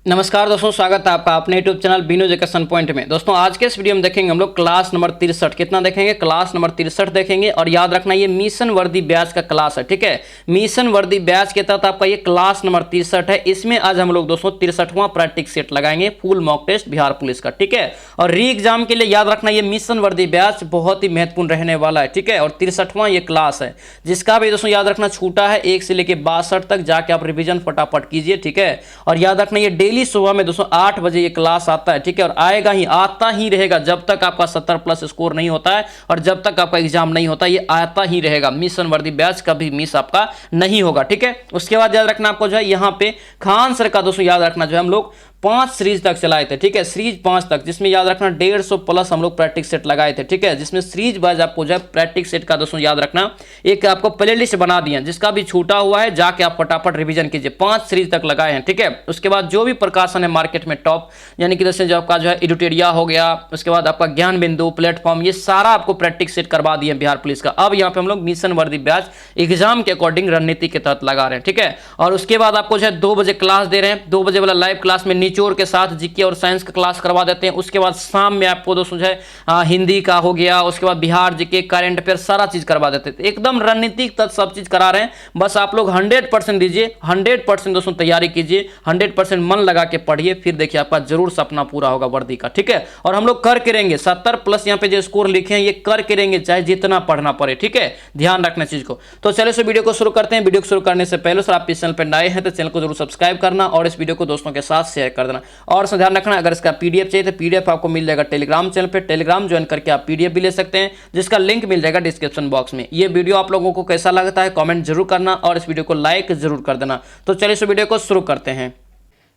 नमस्कार दोस्तों, स्वागत है आपका अपने YouTube channel Binu education point में। दोस्तों आज के इस वीडियो में देखेंगे हम लोग क्लास नंबर 63। कितना देखेंगे? क्लास नंबर 63 देखेंगे। और याद रखना ये मिशन वर्दी बैच का क्लास है, ठीक है। मिशन वर्दी बैच के तहत आपका ये क्लास नंबर 63 है। इसमें आज हम लोग दोस्तों 63वां प्रैक्टिस सेट लगाएंगे, full mock test Bihar police का, ठीक है। और री एग्जाम के लिए याद रखना ये मिशन वर्दी बैच बहुत ही महत्वपूर्ण रहने वाला है, ठीक है। और 63वां ये क्लास है, जिसका भी दोस्तों याद रखना छूटा है 1 से लेकर 62 तक, जाके आप रिविजन फटाफट कीजिए, ठीक है। और याद रखना ये डेली सुबह में दोस्तों 8 बजे ये क्लास आता है, ठीक है। और आएगा ही, आता ही रहेगा जब तक आपका 70+ स्कोर नहीं होता है और जब तक आपका एग्जाम नहीं होता, ये आता ही रहेगा। मिशन वर्दी बैच कभी मिस आपका नहीं होगा, ठीक है। उसके बाद याद रखना आपको जो है यहाँ पे खान सर का दोस्तों याद रखना जो है हम लोग 5 सीरीज तक चलाए थे, ठीक है। सीरीज 5 तक, जिसमें याद रखना 150+ हम लोग प्रैक्टिस सेट लगाए थे, ठीक है। जिसमें सीरीज वाइज आपको जो है प्रैक्टिस सेट का दोस्तों याद रखना एक आपको प्लेलिस्ट बना दिया, जिसका भी छूटा हुआ है जाके आप फटाफट रिवीजन कीजिए। 5 सीरीज तक लगाए हैं, ठीक है। उसके बाद जो भी प्रकाशन है मार्केट में टॉप, यानी कि जैसे जो आपका जो है एडिटोरिया हो गया, उसके बाद आपका ज्ञान बिंदु, प्लेटफॉर्म, ये सारा आपको प्रैक्टिस सेट करवा दिए बिहार पुलिस का। अब यहाँ पे हम लोग मिशन वर्दी बैच एग्जाम के अकॉर्डिंग रणनीति के तहत लगा रहे हैं, ठीक है। और उसके बाद आपको जो है 2 बजे क्लास दे रहे हैं। 2 बजे वाला लाइव क्लास में निचोड़ के साथ जीके और साइंस का क्लास करवा देते हैं। उसके बाद शाम में आपको दोस्तों जो है हिंदी का हो गया, उसके बाद बिहार जीके, करंट अफेयर, सारा चीज करवा देते हैं। एकदम रणनीतिक तक सब चीज करा रहे हैं। बस आप लोग 100% दीजिए, 100% दोस्तों तैयारी कीजिए, 100% मन लगा के पढ़िए, फिर देखिए आपका जरूर सपना पूरा होगा वर्दी का, ठीक है। और हम लोग करके रहेंगे 70+ यहाँ पे जो स्कोर लिखे हैं ये करके रहेंगे, चाहे जितना पढ़ना पड़े, ठीक है। ध्यान रखना चीज को। तो चलिए इस वीडियो को शुरू करते हैं। वीडियो को शुरू करने से पहले सर आप इस चैनल पर नए हैं तो चैनल को जरूर सब्सक्राइब करना और इस वीडियो को दोस्तों के साथ शेयर कर देना। और ध्यान रखना, अगर इसका पीडीएफ चाहिए तो पीडीएफ आपको मिल जाएगा टेलीग्राम चैनल पे। टेलीग्राम ज्वाइन करके आप पीडीएफ भी ले सकते हैं, जिसका लिंक मिल जाएगा डिस्क्रिप्शन बॉक्स में। ये वीडियो आप लोगों को कैसा लगता है कमेंट जरूर करना और इस वीडियो को लाइक जरूर कर देना। तो चलिए इस वीडियो को शुरू करते हैं।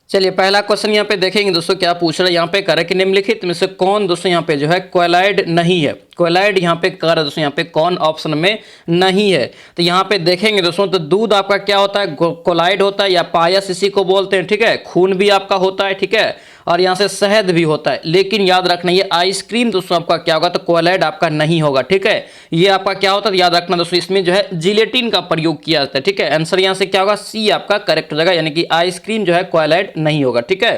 चलिए पहला क्वेश्चन यहाँ पे देखेंगे दोस्तों, क्या पूछ रहा है यहाँ पे, करेक्ट निम्नलिखित में से कौन दोस्तों यहाँ पे जो है क्वेलाइड नहीं है। क्वेलाइड यहाँ पे कर दोस्तों यहाँ पे कौन ऑप्शन में नहीं है। तो यहाँ पे देखेंगे दोस्तों, तो दूध आपका क्या होता है, कोलाइड होता है या पायस इसी को बोलते हैं, ठीक है। खून भी आपका होता है, ठीक है। और यहाँ से शहद भी होता है। लेकिन याद रखना ये आइसक्रीम दोस्तों आपका क्या होगा, तो क्वेलाइड आपका नहीं होगा, ठीक है। ये आपका क्या होता है, याद रखना दोस्तों इसमें जो है जिलेटिन का प्रयोग किया जाता है, ठीक है। आंसर यहाँ से क्या होगा, सी आपका करेक्ट हो जाएगा, यानी कि आइसक्रीम जो है क्वेलाइड नहीं होगा, ठीक है।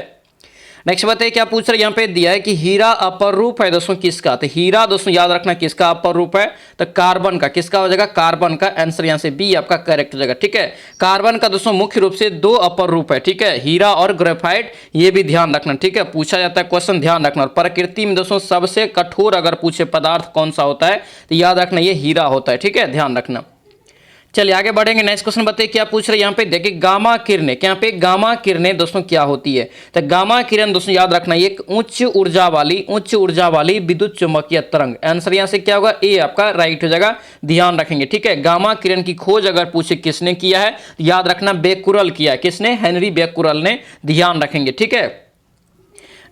नेक्स्ट बताइए क्या पूछ रहे हैं, यहाँ पे दिया है कि हीरा अपर रूप है दोस्तों किसका। तो हीरा दोस्तों याद रखना किसका अपर रूप है, तो कार्बन का। किसका हो जाएगा, कार्बन का। आंसर यहाँ से बी आपका करेक्ट हो जाएगा, ठीक है। कार्बन का दोस्तों मुख्य रूप से 2 अपर रूप है, ठीक है, हीरा और ग्रेफाइट। ये भी ध्यान रखना, ठीक है, पूछा जाता है क्वेश्चन, ध्यान रखना। और प्रकृति में दोस्तों सबसे कठोर अगर पूछे पदार्थ कौन सा होता है, तो याद रखना ये हीरा होता है, ठीक है, ध्यान रखना। चलिए आगे बढ़ेंगे। नेक्स्ट क्वेश्चन बताइए क्या पूछ रहे हैं यहाँ पे, देखिए गामा किरणें, क्या पे गामा किरणें दोस्तों क्या होती है। तो गामा किरण दोस्तों याद रखना ये एक उच्च ऊर्जा वाली विद्युत चुंबकीय तरंग। आंसर यहाँ से क्या होगा, ए आपका राइट हो जाएगा, ध्यान रखेंगे, ठीक है। गामा किरण की खोज अगर पूछे किसने किया है, याद रखना बेकुरल किया है। किसने, हेनरी बेकुरल ने, ध्यान रखेंगे, ठीक है।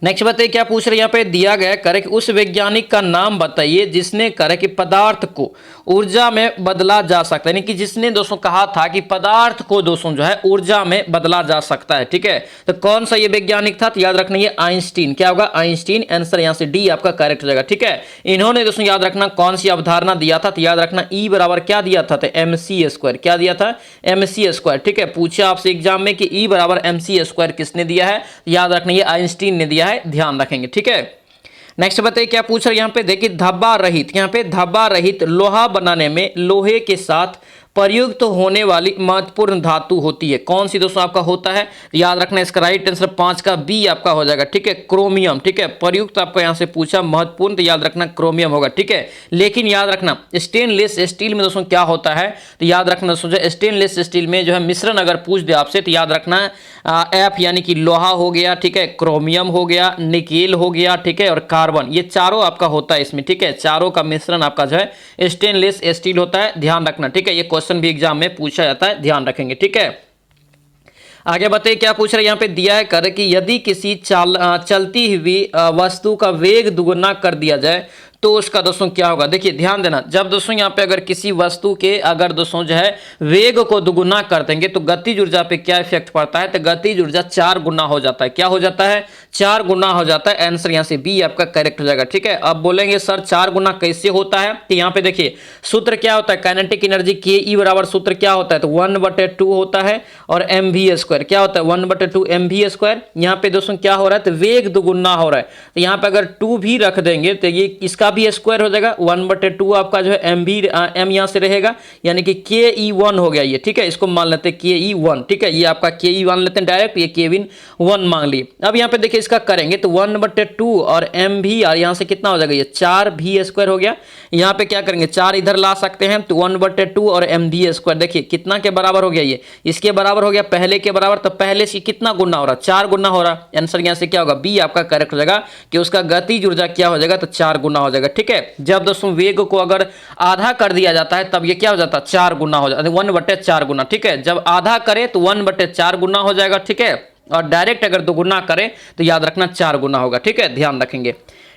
नेक्स्ट बताइए क्या पूछ रहे हैं यहाँ पे, दिया गया करे कि उस वैज्ञानिक का नाम बताइए जिसने करे कि पदार्थ को ऊर्जा में बदला जा सकता है, यानी कि जिसने दोस्तों कहा था कि पदार्थ को दोस्तों जो है ऊर्जा में बदला जा सकता है, ठीक है। तो कौन सा ये वैज्ञानिक था, तो याद रखना ये आइंस्टीन। क्या होगा, आइंस्टीन। आंसर यहाँ से डी आपका करेक्ट हो जाएगा, ठीक है। इन्होंने दोस्तों याद रखना कौन सी अवधारणा दिया था, तो याद रखना ई बराबर क्या दिया था, तो mc²। क्या दिया था, mc², ठीक है। पूछा आपसे एग्जाम में कि ई बराबर mc² किसने दिया है, याद रखना ये आइंस्टीन ने दिया है, ध्यान रखेंगे, ठीक है। नेक्स्ट बताइए क्या पूछ रहे हैं यहाँ पे, देखिए धब्बा रहित, यहाँ पे धब्बा रहित लोहा बनाने में लोहे के साथ प्रयुक्त होने वाली महत्वपूर्ण धातु होती है। कौन सी दोस्तों आपका होता है, याद रखना इसका राइट आंसर 5 का बी आपका हो जाएगा, ठीक है, क्रोमियम, ठीक है। प्रयुक्त आपको यहाँ से पूछा महत्वपूर्ण, तो याद रखना क्रोमियम होगा, ठीक है। लेकिन याद रखना स्टेनलेस स्टील में दोस्तों क्या होता है, तो याद रखना दोस्तों स्टेनलेस स्टील में जो है मिश्रण अगर पूछ दे आपसे, तो याद रखना एफ यानी कि लोहा हो गया, ठीक है, क्रोमियम हो गया, निकेल हो गया, ठीक है, और कार्बन, ये चारों आपका होता है इसमें, ठीक है। चारों का मिश्रण आपका जो है स्टेनलेस स्टील होता है, ध्यान रखना, ठीक है। ये क्वेश्चन भी एग्जाम में पूछा जाता है, ध्यान रखेंगे, ठीक है। आगे बताइए क्या पूछ रहे हैं यहाँ पे, दिया है कर कि यदि किसी चलती हुई वस्तु का वेग दुगुना कर दिया जाए तो उसका दोस्तों क्या होगा, देखिए ध्यान देना, जब दोस्तों यहाँ पे अगर किसी वस्तु के अगर दोस्तों जो है वेग को दुगुना कर देंगे तो गतिज ऊर्जा पे क्या इफेक्ट पड़ता है, तो गतिज ऊर्जा 4 गुना हो जाता है। क्या हो जाता है, 4 गुना हो जाता है। आंसर यहाँ से बी आपका करेक्ट हो जाएगा। ठीक है, अब बोलेंगे सर 4 गुना कैसे होता है, तो यहाँ पे देखिए सूत्र क्या होता है, काइनेटिक एनर्जी के ई बराबर सूत्र क्या होता है, तो 1/2 होता है, और mv² क्या होता है 1/2 mv²। यहाँ पे दोस्तों क्या हो रहा है, तो वेग दुगुना हो रहा है, तो यहाँ पे अगर 2 भी रख देंगे तो ये इसका भी स्क्वायर हो जाएगा, 1/2 आपका जो है m यहाँ से रहेगा, यानी कि ke1 हो गया ये। ठीक है, इसको मान लेते हैं ke1। ठीक है, ये आपका ke मान लेते हैं डायरेक्ट, ये ke1 मान ली। अब यहाँ पे देखिए इसका करेंगे तो 1/2 और mv, और यहाँ से कितना हो जाएगा, ये 4v² हो गया। यहाँ पे क्या करेंगे, 4 इधर ला सकते हैं, तो 1/2 और mv², देखिए कितना के बराबर हो गया, ये इसके बराबर हो गया, पहले के बराबर, तो पहले से कितना गुना हो रहा, 4 गुना हो रहा। आंसर यहाँ से क्या होगा, बी आपका करेक्ट हो जाएगा कि उसका गतिज ऊर्जा क्या हो जाएगा, तो 4 गुना हो जाएगा। ठीक है, जब दोस्तों वेग को अगर आधा कर दिया जाता है तब ये क्या हो जाता है, 4 गुना हो जाता है, 1/4 गुना। ठीक है, जब आधा करे तो 1/4 गुना हो जाएगा। ठीक है, और डायरेक्ट अगर दोगुना करे तो याद रखना 4 गुना होगा। ठीक है, ध्यान रखेंगे।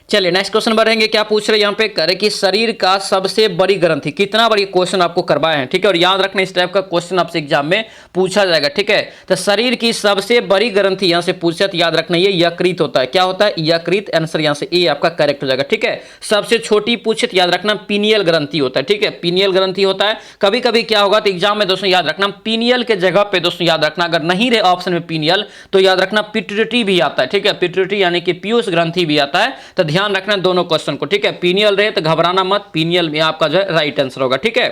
चलिए नेक्स्ट क्वेश्चन बढ़ेंगे, क्या पूछ रहे हैं यहाँ पे, करे कि शरीर का सबसे बड़ी ग्रंथि कितना बड़ी, क्वेश्चन आपको करवाए हैं। ठीक है, और याद रखना इस टाइप का क्वेश्चन आपसे एग्जाम में पूछा जाएगा। ठीक है, तो शरीर की सबसे बड़ी ग्रंथि यहाँ से पूछा, तो याद रखना ये यकृत होता है। क्या होता है, यकृत। आंसर यहाँ से ए आपका करेक्ट हो जाएगा। ठीक है, सबसे छोटी पूछे तो याद रखना पीनियल ग्रंथि होता है। ठीक है, पीनियल ग्रंथि होता है। कभी कभी क्या होगा, तो एग्जाम में दोस्तों याद रखना पीनियल के जगह पे दोस्तों याद रखना, अगर नहीं रहे ऑप्शन में पीनियल तो याद रखना पिट्यूटरी भी आता है। ठीक है, पिट्यूटरी यानी कि पीयूष ग्रंथि भी आता है, तो ध्यान रखना दोनों क्वेश्चन को। ठीक है, पीनियल रहे तो घबराना मत, पीनियल में आपका जो है राइट आंसर होगा। ठीक है,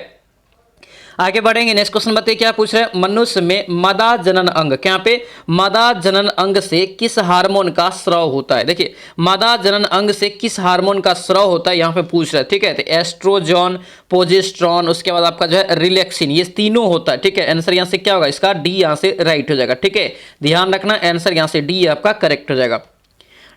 आगे बढ़ेंगे। नेक्स्ट क्वेश्चन बताइए, क्या पूछ रहे हैं, मनुष्य में मदा जनन अंग, क्या पे मदा जनन अंग से किस हार्मोन का स्राव होता है। देखिए मदा जनन अंग से किस हार्मोन का स्राव होता है यहाँ पे पूछ रहे हैं। ठीक है, तो एस्ट्रोजन, प्रोजेस्टेरॉन, उसके बाद आपका जो है रिलैक्सिन, ये तीनों होता है। ठीक है, आंसर यहाँ से क्या होगा, इसका डी यहाँ से राइट हो जाएगा। ठीक है, ध्यान रखना आंसर यहाँ से डी आपका करेक्ट हो जाएगा।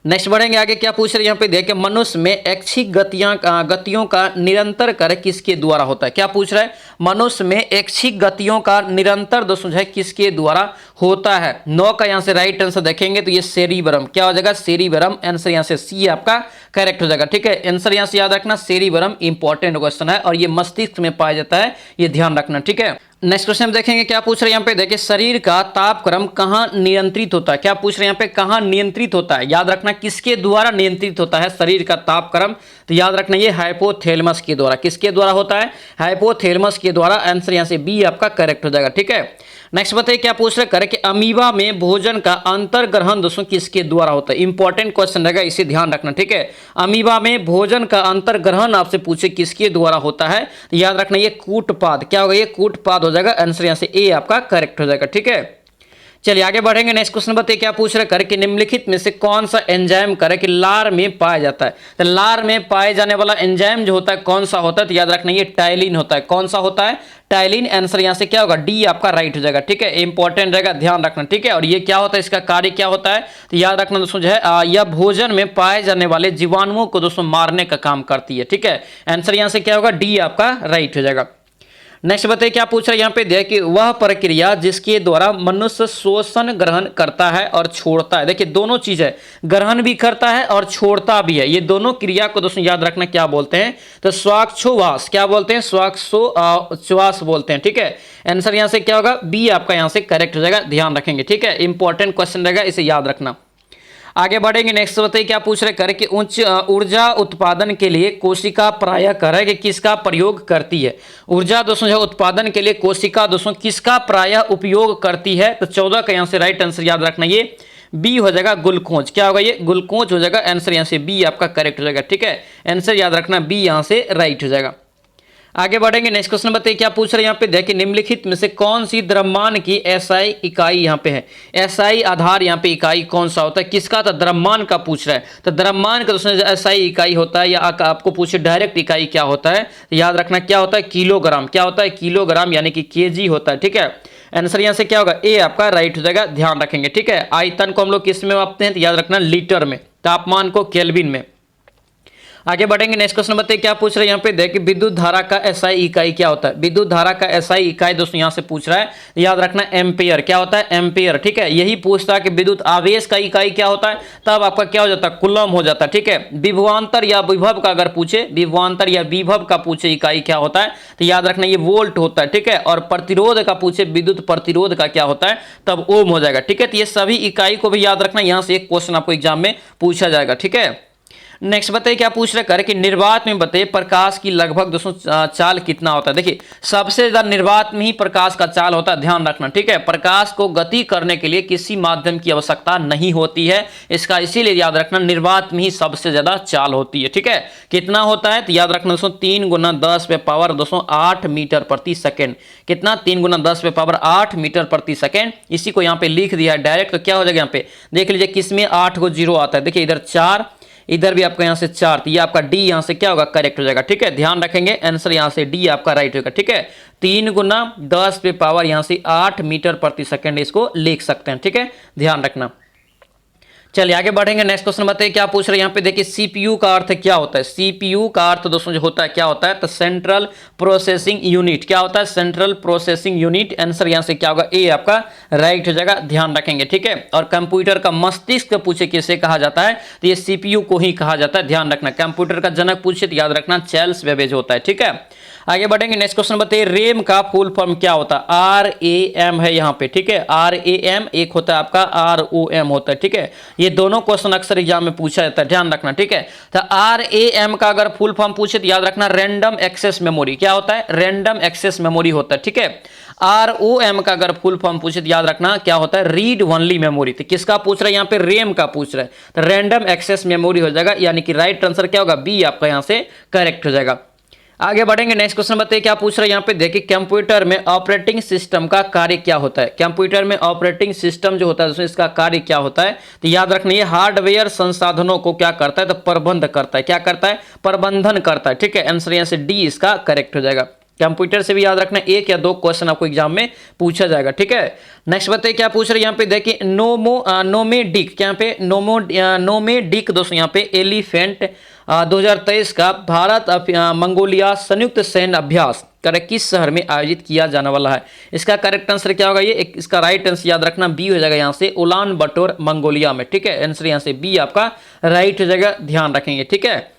नेक्स्ट बढ़ेंगे आगे, क्या पूछ रहे हैं यहाँ पे देखिए, मनुष्य में ऐच्छिक गतियों का निरंतर कार्य किसके द्वारा होता है। क्या पूछ रहा है, मनुष्य में ऐच्छिक गतियों का निरंतर दोस्तों जो है किसके द्वारा होता है। 9 का यहाँ से राइट आंसर देखेंगे तो ये सेरिबरम, क्या हो जाएगा, सेरिबरम। आंसर यहाँ से सी आपका करेक्ट हो जाएगा। ठीक है, आंसर यहाँ से याद रखना सेरिबरम, इंपॉर्टेंट क्वेश्चन है और ये मस्तिष्क में पाया जाता है, ये ध्यान रखना। ठीक है, नेक्स्ट क्वेश्चन देखेंगे, क्या पूछ रहे हैं यहाँ पे देखिए, शरीर का तापक्रम कहाँ नियंत्रित होता है। क्या पूछ रहे हैं यहाँ पे, कहाँ नियंत्रित होता है, याद रखना किसके द्वारा नियंत्रित होता है शरीर का तापक्रम, तो याद रखना ये हाइपोथैलेमस के द्वारा। किसके द्वारा होता है, हाइपोथैलेमस के द्वारा। आंसर यहाँ से बी आपका करेक्ट हो जाएगा। ठीक है, नेक्स्ट बताइए, क्या पूछ रहे हैं कि अमीबा में भोजन का अंतर्ग्रहण दोस्तों किसके द्वारा होता है। इंपॉर्टेंट क्वेश्चन रहेगा, इसे ध्यान रखना। ठीक है, अमीबा में भोजन का अंतर्ग्रहण आपसे पूछे किसके द्वारा होता है, तो याद रखना ये कूटपाद, क्या होगा, ये कूटपाद हो जाएगा। आंसर यहाँ से ए आपका करेक्ट हो जाएगा। ठीक है, चलिए आगे बढ़ेंगे। नेक्स्ट क्वेश्चन बताइए, क्या पूछ रहे कर कि निम्नलिखित में से कौन सा एंजाइम करे कि लार में पाया जाता है। तो लार में पाए जाने वाला एंजाइम जो होता है कौन सा होता है, तो याद रखना ये टाइलिन होता है। कौन सा होता है, टाइलिन। आंसर यहाँ से क्या होगा, डी आपका राइट हो जाएगा। ठीक है, इंपॉर्टेंट रहेगा, ध्यान रखना। ठीक है, और ये क्या होता है, इसका कार्य क्या होता है, तो याद रखना दोस्तों जो है यह भोजन में पाए जाने वाले जीवाणुओं को दोस्तों मारने का काम करती है। ठीक है, आंसर यहाँ से क्या होगा, डी आपका राइट हो जाएगा। नेक्स्ट बताइए, क्या पूछ रहा है यहाँ पे देखिए कि वह प्रक्रिया जिसके द्वारा मनुष्य श्वसन ग्रहण करता है और छोड़ता है। देखिए दोनों चीज है, ग्रहण भी करता है और छोड़ता भी है। ये दोनों क्रिया को दोस्तों याद रखना क्या बोलते हैं, तो श्वासोच्छ्वास, क्या बोलते हैं, श्वासोच्छ्वास बोलते हैं। ठीक है, आंसर यहाँ से क्या होगा, बी आपका यहाँ से करेक्ट हो जाएगा, ध्यान रखेंगे। ठीक है, इंपॉर्टेंट क्वेश्चन रहेगा, इसे याद रखना। आगे बढ़ेंगे। नेक्स्ट बताइए, क्या पूछ रहे कर कि उच्च ऊर्जा उत्पादन के लिए कोशिका प्रायः करे कि किसका प्रयोग करती है। ऊर्जा दोस्तों जो उत्पादन के लिए कोशिका दोस्तों किसका प्रायः उपयोग करती है, तो 14 का यहाँ से राइट आंसर याद रखना ये बी हो जाएगा, ग्लूकोज। क्या होगा, ये ग्लूकोज हो जाएगा। आंसर यहाँ से बी आपका करेक्ट हो जाएगा। ठीक है, आंसर याद रखना बी यहाँ से राइट हो जाएगा। आगे बढ़ेंगे। नेक्स्ट क्वेश्चन बताइए, क्या पूछ रहे हैं यहाँ पे देखिए, निम्नलिखित में से कौन सी द्रव्यमान की एसआई इकाई यहाँ पे है। एसआई आधार यहाँ पे इकाई कौन सा होता है, किसका, तो द्रव्यमान का पूछ रहा है। तो द्रव्यमान का दोस्तों एसआई इकाई होता है, या आपको पूछे डायरेक्ट इकाई क्या होता है, तो याद रखना क्या होता है, किलोग्राम। क्या होता है, किलोग्राम, यानी कि केजी होता है। ठीक है, आंसर यहाँ से क्या होगा, ए आपका राइट हो जाएगा, ध्यान रखेंगे। ठीक है, आयतन को हम लोग किस में मापते हैं, तो याद रखना लीटर में, तापमान को केल्विन में। आगे बढ़ेंगे, नेक्स्ट क्वेश्चन बताइए क्या पूछ रहे हैं यहाँ पे। देखिए विद्युत धारा का एसआई इकाई क्या होता है। विद्युत धारा का एसआई इकाई दोस्तों यहाँ से पूछ रहा है, याद रखना एम्पियर। क्या होता है? एम्पियर। ठीक है, यही पूछता है कि विद्युत आवेश का इकाई क्या होता है, तब आपका क्या हो जाता है? कूलम हो जाता है। ठीक है, विभवांतर या विभव का अगर पूछे, विभवांतर या विभव का पूछे इकाई क्या होता है, तो याद रखना ये वोल्ट होता है। ठीक है, और प्रतिरोध का पूछे, विद्युत प्रतिरोध का क्या होता है, तब ओम हो जाएगा। ठीक है, तो ये सभी इकाई को भी याद रखना, यहां से एक क्वेश्चन आपको एग्जाम में पूछा जाएगा। ठीक है, नेक्स्ट बताइए क्या पूछ रहे कर कि निर्वात में बताइए प्रकाश की लगभग दोस्तों चाल कितना होता है। देखिए सबसे ज्यादा निर्वात में ही प्रकाश का चाल होता है, ध्यान रखना। ठीक है, प्रकाश को गति करने के लिए किसी माध्यम की आवश्यकता नहीं होती है, इसका इसीलिए याद रखना निर्वात में ही सबसे ज्यादा चाल होती है। ठीक है, कितना होता है तो याद रखना दोस्तों 3 × 10⁻⁸ दोस्तों 8 मीटर प्रति सेकेंड। कितना? 3 × 10⁻8 मीटर प्रति सेकेंड। इसी को यहाँ पे लिख दिया है डायरेक्ट, तो क्या हो जाएगा यहाँ पे देख लीजिए किसमें 8 को 0 आता है। देखिए इधर 4, इधर भी आपका यहाँ से 4, तो ये आपका डी यहाँ से क्या होगा? करेक्ट हो जाएगा। ठीक है, ध्यान रखेंगे आंसर यहाँ से डी आपका राइट होगा। ठीक है, 3 × 10⁻⁸ यहाँ से 8 मीटर प्रति सेकंड इसको लिख सकते हैं। ठीक है, ध्यान रखना। चलिए आगे बढ़ेंगे, नेक्स्ट क्वेश्चन बताइए क्या पूछ रहे हैं यहाँ पे। देखिए सीपीयू का अर्थ क्या होता है। सीपीयू का अर्थ दोस्तों जो होता है क्या होता है, तो सेंट्रल प्रोसेसिंग यूनिट। क्या होता है? Central processing unit. आंसर यहाँ से क्या होगा? ए आपका राइट हो जाएगा, ध्यान रखेंगे। ठीक है, और कंप्यूटर का मस्तिष्क पूछे किसे कहा जाता है, तो ये सीपीयू को ही कहा जाता है, ध्यान रखना। कंप्यूटर का जनक पूछे तो याद रखना चार्ल्स बेबेज होता है। ठीक है, आगे बढ़ेंगे, नेक्स्ट क्वेश्चन बताइए रैम का फुल फॉर्म क्या होता है। RAM है यहाँ पे। ठीक है, RAM एक होता है आपका ROM होता है। ठीक है, ये दोनों क्वेश्चन अक्सर एग्जाम में पूछा जाता है, ध्यान रखना। ठीक है, तो RAM का अगर फुल फॉर्म पूछे तो याद रखना रैंडम एक्सेस मेमोरी। क्या होता है? रैंडम एक्सेस मेमोरी होता है। ठीक है, ROM का अगर फुल फॉर्म पूछे तो याद रखना क्या होता है? Read only memory. तो किसका पूछ रहा है यहाँ पे? रैम का पूछ रहा है, तो रैंडम एक्सेस मेमोरी हो जाएगा, यानी कि राइट आंसर क्या होगा? बी आपका यहाँ से करेक्ट हो जाएगा। आगे बढ़ेंगे, नेक्स्ट क्वेश्चन बताइए क्या पूछ रहे हैं यहाँ पे। देखिए कंप्यूटर में ऑपरेटिंग सिस्टम का कार्य क्या होता है। कंप्यूटर में ऑपरेटिंग सिस्टम जो होता है दोस्तों इसका कार्य क्या होता है, तो याद रखना ये हार्डवेयर संसाधनों को क्या करता है, तो प्रबंध करता है। क्या करता है? प्रबंधन करता है। ठीक है, आंसर यहाँ से डी इसका करेक्ट हो जाएगा। कंप्यूटर से भी याद रखना 1 या 2 क्वेश्चन आपको एग्जाम में पूछा जाएगा। ठीक है, नेक्स्ट बताइए क्या पूछ रहे हैं यहाँ पे। देखिए नोमेडिक, क्या पे नोमेडिक दोस्तों यहाँ पे एलिफेंट 2023 का भारत मंगोलिया संयुक्त सैन्य अभ्यास करेक्ट किस शहर में आयोजित किया जाने वाला है। इसका करेक्ट आंसर क्या होगा? ये इसका राइट आंसर याद रखना बी हो जाएगा यहाँ से उलान बटोर मंगोलिया में। ठीक है, आंसर यहाँ से बी आपका राइट हो जाएगा, ध्यान रखेंगे। ठीक है,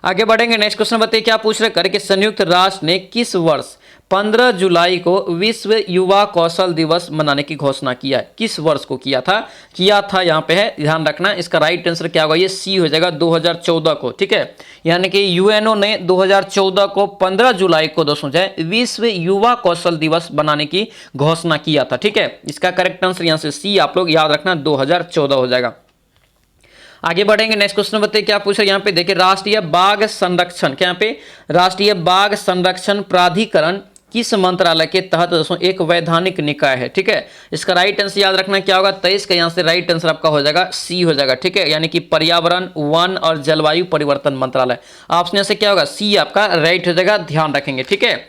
आगे बढ़ेंगे, नेक्स्ट क्वेश्चन बताइए क्या पूछ रहे कर कि संयुक्त राष्ट्र ने किस वर्ष 15 जुलाई को विश्व युवा कौशल दिवस मनाने की घोषणा किया है। किस वर्ष को किया था यहाँ पे है, ध्यान रखना। इसका राइट आंसर क्या होगा? ये सी हो जाएगा 2014 को। ठीक है, यानी कि यूएनओ ने 2014 को 15 जुलाई को दोस्तों जो है विश्व युवा कौशल दिवस बनाने की घोषणा किया था। ठीक है, इसका करेक्ट आंसर यहाँ से सी आप लोग याद रखना 2014 हो जाएगा। आगे बढ़ेंगे, नेक्स्ट क्वेश्चन बताइए क्या पूछ रहे हैं यहाँ पे। देखिए राष्ट्रीय बाघ संरक्षण, क्या यहाँ पे राष्ट्रीय बाघ संरक्षण प्राधिकरण किस मंत्रालय के तहत दोस्तों एक वैधानिक निकाय है। ठीक है, इसका राइट आंसर याद रखना क्या होगा? 23 का यहाँ से राइट आंसर आपका हो जाएगा सी हो जाएगा। ठीक है, यानी कि पर्यावरण वन और जलवायु परिवर्तन मंत्रालय। ऑप्शन से क्या होगा? सी आपका राइट हो जाएगा, ध्यान रखेंगे। ठीक है,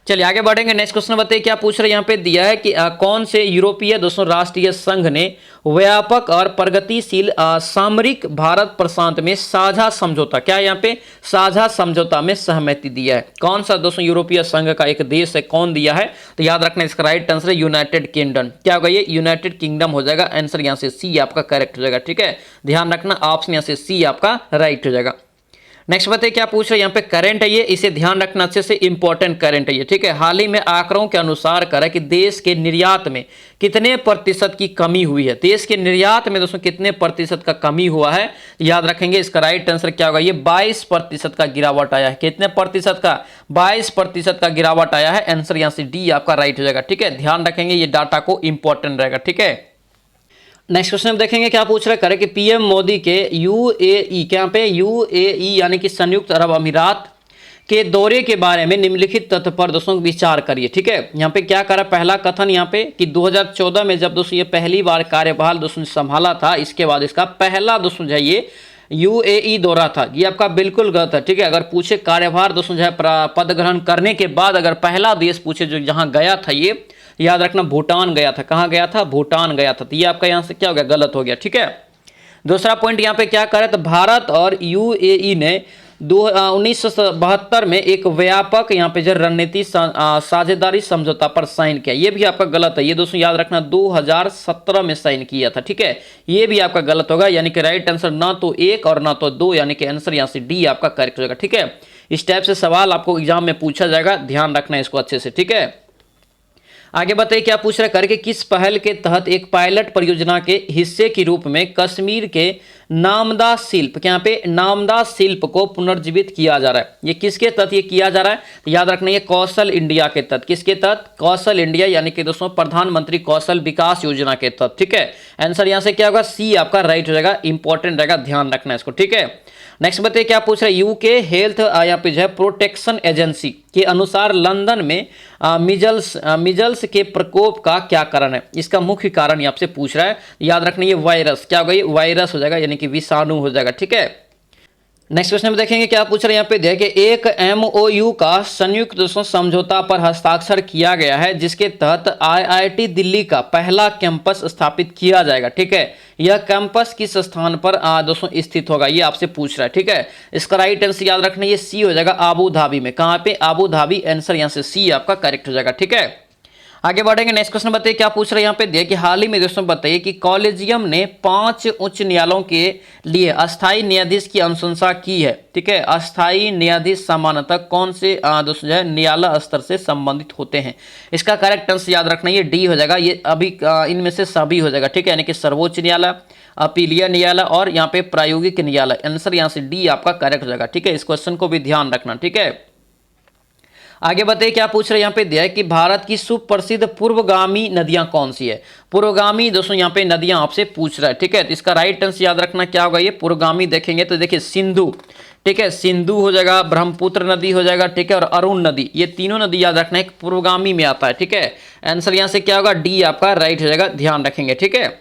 चलिए आगे बढ़ेंगे, नेक्स्ट क्वेश्चन बताइए क्या पूछ रहे हैं यहाँ पे। दिया है कि कौन से यूरोपीय दोस्तों राष्ट्रीय संघ ने व्यापक और प्रगतिशील सामरिक भारत प्रशांत में साझा समझौता, क्या है यहाँ पे? साझा समझौता में सहमति दिया है। कौन सा दोस्तों यूरोपीय संघ का एक देश है, कौन दिया है? तो याद रखना इसका राइट आंसर है यूनाइटेड किंगडम। क्या होगा? ये यूनाइटेड किंगडम हो जाएगा, आंसर यहाँ से सी आपका करेक्ट हो जाएगा। ठीक है, ध्यान रखना ऑप्शन यहाँ से सी आपका राइट हो जाएगा। नेक्स्ट बताइए क्या पूछ रहे हैं यहाँ पे। करंट है ये, इसे ध्यान रखना अच्छे से, इंपॉर्टेंट करंट है ये। ठीक है, हाल ही में आंकड़ों के अनुसार करा कि देश के निर्यात में कितने प्रतिशत की कमी हुई है। देश के निर्यात में दोस्तों कितने प्रतिशत का कमी हुआ है, याद रखेंगे। इसका राइट आंसर क्या होगा? ये 22% का गिरावट आया है। कितने प्रतिशत का? 22% का गिरावट आया है। आंसर यहाँ से डी आपका राइट हो जाएगा। ठीक है, ध्यान रखेंगे, ये डाटा को इंपॉर्टेंट रहेगा। ठीक है, नेक्स्ट क्वेश्चन देखेंगे क्या पूछ रहे करें कि पीएम मोदी के यूएई, क्या पे यूएई यानी कि संयुक्त अरब अमीरात के दौरे के बारे में निम्नलिखित तथ्य पर दोस्तों विचार करिए। ठीक है, यहाँ पे क्या करा? पहला कथन यहाँ पे कि 2014 में जब दोस्तों ये पहली बार कार्यभार दोस्तों संभाला था, इसके बाद इसका पहला दोस्तों जो है ये यूएई दौरा था। ये आपका बिल्कुल गलत है। ठीक है, अगर पूछे कार्यभार दोस्तों जो है पद ग्रहण करने के बाद अगर पहला देश पूछे जो जहाँ गया था, ये याद रखना भूटान गया था। कहाँ गया था? भूटान गया था। तो ये आपका यहाँ से क्या हो गया? गलत हो गया। ठीक है, दूसरा पॉइंट यहाँ पे क्या करे तो भारत और यूएई ने 1972 में एक व्यापक यहाँ पे जो रणनीति साझेदारी समझौता पर साइन किया। ये भी आपका गलत है, ये दोस्तों याद रखना 2017 में साइन किया था, ठीक है। ये भी आपका गलत होगा, यानी कि राइट आंसर ना तो 1 और ना तो 2, यानी कि आंसर यहाँ से डी आपका करेक्ट हो जाएगा, ठीक है। इस टाइप से सवाल आपको एग्जाम में पूछा जाएगा, ध्यान रखना इसको अच्छे से, ठीक है। आगे बताइए क्या पूछ रहा है, करके किस पहल के तहत एक पायलट परियोजना के हिस्से के रूप में कश्मीर के नामदा शिल्प, यहाँ पे नामदा शिल्प को पुनर्जीवित किया जा रहा है। ये किसके तहत ये किया जा रहा है, तो याद रखना ये कौशल इंडिया के तहत। किसके तहत, कौशल इंडिया, यानी कि दोस्तों प्रधानमंत्री कौशल विकास योजना के तहत, ठीक है। आंसर यहाँ से क्या होगा, सी आपका राइट हो जाएगा, इंपॉर्टेंट रहेगा, ध्यान रखना इसको, ठीक है। नेक्स्ट बताइए क्या पूछ रहे हैं, यूके हेल्थ यहाँ पे जो है प्रोटेक्शन एजेंसी के अनुसार लंदन में मिजल्स के प्रकोप का क्या कारण है। इसका मुख्य कारण ये आपसे पूछ रहा है, याद रखना ये वायरस, क्या होगा, ये वायरस हो जाएगा, यानी कि विषाणु हो जाएगा, ठीक है। नेक्स्ट क्वेश्चन में देखेंगे क्या पूछ रहे हैं, यहाँ पे देखिए एक एमओयू का संयुक्त दोस्तों समझौता पर हस्ताक्षर किया गया है, जिसके तहत आईआईटी दिल्ली का पहला कैंपस स्थापित किया जाएगा, ठीक है। यह कैंपस किस स्थान पर दोस्तों स्थित होगा, ये आपसे पूछ रहा है, ठीक है। इसका राइट आंसर याद रखना ये सी हो जाएगा, आबू धाबी में। कहाँ पे, आबू धाबी, आंसर यहाँ से सी आपका करेक्ट हो जाएगा, ठीक है। आगे बढ़ेंगे, नेक्स्ट क्वेश्चन बताइए क्या पूछ रहे हैं यहाँ पे देखिए, हाल ही में दोस्तों बताइए कि कॉलेजियम ने 5 उच्च न्यायालयों के लिए अस्थायी न्यायाधीश की अनुशंसा की है, ठीक है। अस्थायी न्यायाधीश सामान्यतः कौन से दोस्तों जो है न्यायालय स्तर से संबंधित होते हैं। इसका करेक्ट आंसर याद रखना ये डी हो जाएगा, ये अभी इनमें से सभी हो जाएगा, ठीक है। यानी कि सर्वोच्च न्यायालय, अपीलीय न्यायालय और यहाँ पे प्रायोगिक न्यायालय। आंसर यहाँ से डी आपका करेक्ट हो जाएगा, ठीक है। इस क्वेश्चन को भी ध्यान रखना, ठीक है। आगे बताइए क्या पूछ रहे हैं यहाँ पे दिया है कि भारत की सुप्रसिद्ध पूर्वगामी नदियां कौन सी है। पूर्वगामी दोस्तों यहाँ पे नदियां आपसे पूछ रहा है, ठीक है। तो इसका राइट आंसर याद रखना क्या होगा, ये पूर्वगामी देखेंगे तो देखिए सिंधु, ठीक है, सिंधु हो जाएगा, ब्रह्मपुत्र नदी हो जाएगा, ठीक है, और अरुण नदी, ये तीनों नदी याद रखना है पूर्वगामी में आता है, ठीक है। आंसर यहाँ से क्या होगा, डी आपका राइट हो जाएगा, ध्यान रखेंगे, ठीक है।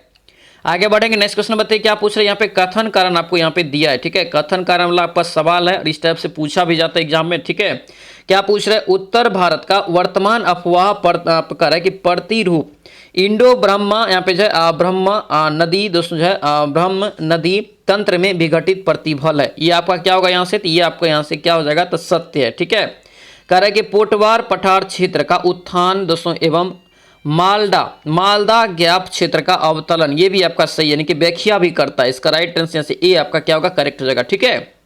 आगे बढ़ेंगे, नेक्स्ट क्वेश्चन बताइए क्या पूछ रहे हैं यहाँ पे, कथन कारण आपको यहाँ पे दिया है, ठीक है। कथन कारण वाला आपका सवाल है और इस टाइप से पूछा भी जाता है एग्जाम में, ठीक है। क्या पूछ रहे हैं, उत्तर भारत का वर्तमान अफवाह प्रकार है कि प्रतिरूप इंडो ब्रह्मा यहाँ पे जो है ब्रह्म नदी दोस्तों जो है ब्रह्म नदी तंत्र में विघटित प्रतिफल है। ये आपका क्या होगा यहाँ से, तो ये आपको यहाँ से क्या हो जाएगा, तो सत्य है, ठीक है। कह रहा है कि पोटवार पठार क्षेत्र का उत्थान दोस्तों एवं मालदा गैप क्षेत्र का अवतलन, ये भी आपका सही है, यानी कि व्याख्या भी करता है। इसका राइट आंसर से ए आपका क्या होगा, करेक्ट हो जाएगा, ठीक है।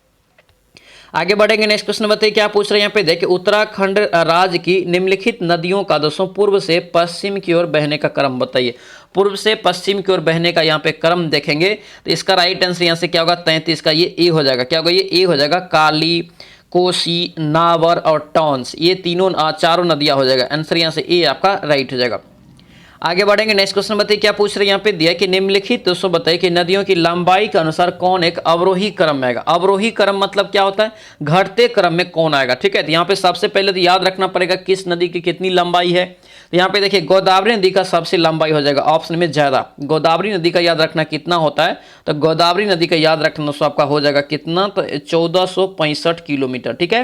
आगे बढ़ेंगे, नेक्स्ट क्वेश्चन बताइए क्या पूछ रहे हैं यहाँ पे देखिए, उत्तराखंड राज्य की निम्नलिखित नदियों का दोस्तों पूर्व से पश्चिम की ओर बहने का क्रम बताइए। पूर्व से पश्चिम की ओर बहने का यहाँ पे क्रम देखेंगे तो इसका राइट आंसर यहाँ से क्या होगा, 33 का ये ए हो जाएगा, क्या होगा, ये ए हो जाएगा। काली, कोसी, नावर और टॉन्स, ये तीनों चारों नदियां हो जाएगा। आंसर यहाँ से ए आपका राइट हो जाएगा। आगे बढ़ेंगे, नेक्स्ट क्वेश्चन बताइए क्या पूछ रहे हैं यहाँ पे दिया कि निम्नलिखित दोस्तों बताइए कि नदियों की लंबाई के अनुसार कौन एक अवरोही क्रम में आएगा। अवरोही क्रम मतलब क्या होता है, घटते क्रम में कौन आएगा, ठीक है। तो यहाँ पे सबसे पहले तो याद रखना पड़ेगा किस नदी की कितनी लंबाई है। तो यहाँ पे देखिए गोदावरी नदी का सबसे लंबाई हो जाएगा ऑप्शन में ज्यादा। गोदावरी नदी का याद रखना कितना होता है, तो गोदावरी नदी का याद रखना दोस्तों आपका हो जाएगा कितना, तो 1465 किलोमीटर, ठीक है।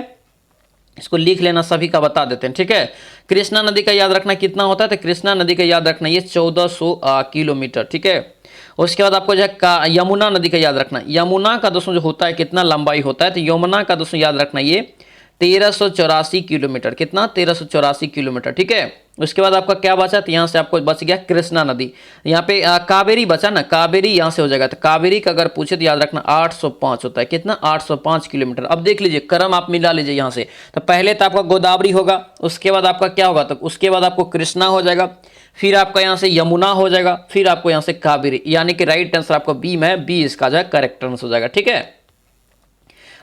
इसको लिख लेना, सभी का बता देते हैं, ठीक है। कृष्णा नदी का याद रखना कितना होता है, तो कृष्णा नदी का याद रखना ये 1400 किलोमीटर, ठीक है। उसके बाद आपको जो है यमुना नदी का याद रखना, यमुना का दोस्तों जो होता है कितना लंबाई होता है, तो यमुना का दोस्तों याद रखना ये 1384 किलोमीटर, कितना 1384 किलोमीटर, ठीक है। उसके बाद आपका क्या बचा, तो यहाँ से आपको बच गया कृष्णा नदी। यहाँ पे कावेरी बचा ना, कावेरी यहाँ से हो जाएगा, तो कावेरी का अगर पूछे तो याद रखना 805 होता है, कितना 805 किलोमीटर। अब देख लीजिए क्रम आप मिला लीजिए यहाँ से, तो पहले तो आपका गोदावरी होगा, उसके बाद आपका क्या होगा, तो उसके बाद आपको कृष्णा हो जाएगा, फिर आपका यहाँ से यमुना हो जाएगा, फिर आपको यहाँ से कावेरी, यानी कि राइट आंसर आपको बी में, बी इसका जो है करेक्ट आंसर हो जाएगा, ठीक है।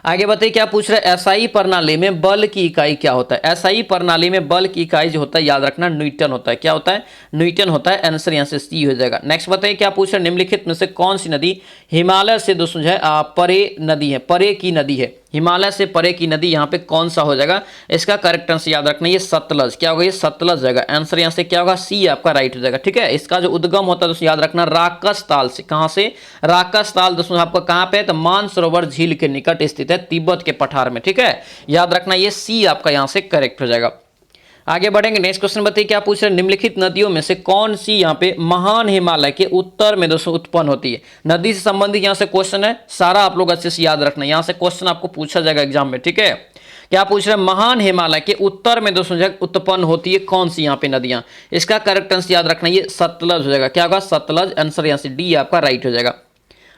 आगे बताइए क्या पूछ रहे हैं, एसआई प्रणाली में बल की इकाई क्या होता है। एसआई प्रणाली में बल की इकाई जो होता है याद रखना न्यूटन होता है, क्या होता है, न्यूटन होता है। आंसर यहाँ से सी हो जाएगा। नेक्स्ट बताइए क्या पूछ रहे हैं, निम्नलिखित में से कौन सी नदी हिमालय से दोस्तों जो है परे नदी है, परे की नदी है, हिमालय से परे की नदी यहाँ पे कौन सा हो जाएगा। इसका करेक्ट आंसर याद रखना ये सतलज, क्या होगा, ये सतलज जाएगा। आंसर यहाँ से क्या होगा, सी आपका राइट हो जाएगा, ठीक है। इसका जो उद्गम होता है दोस्तों याद रखना राकस ताल से, कहाँ से, राकस ताल दोस्तों आपका कहाँ पे है, तो मानसरोवर झील के निकट स्थित है, तिब्बत के पठार में, ठीक है। याद रखना ये सी आपका यहाँ से करेक्ट हो जाएगा। आगे बढ़ेंगे, नेक्स्ट क्वेश्चन बताइए क्या पूछ रहे हैं, निम्नलिखित नदियों में से कौन सी यहाँ पे महान हिमालय के उत्तर में दोस्तों उत्पन्न होती है। नदी से संबंधित यहाँ से क्वेश्चन है, सारा आप लोग अच्छे से याद रखना, यहाँ से क्वेश्चन आपको पूछा जाएगा एग्जाम में, ठीक है। क्या पूछ रहे हैं, महान हिमालय के उत्तर में दोस्तों उत्पन्न होती है कौन सी यहाँ पे नदियां। इसका करेक्ट आंसर याद रखना, ये सतलज हो जाएगा। क्या होगा, सतलज। आंसर यहाँ से डी आपका राइट हो जाएगा।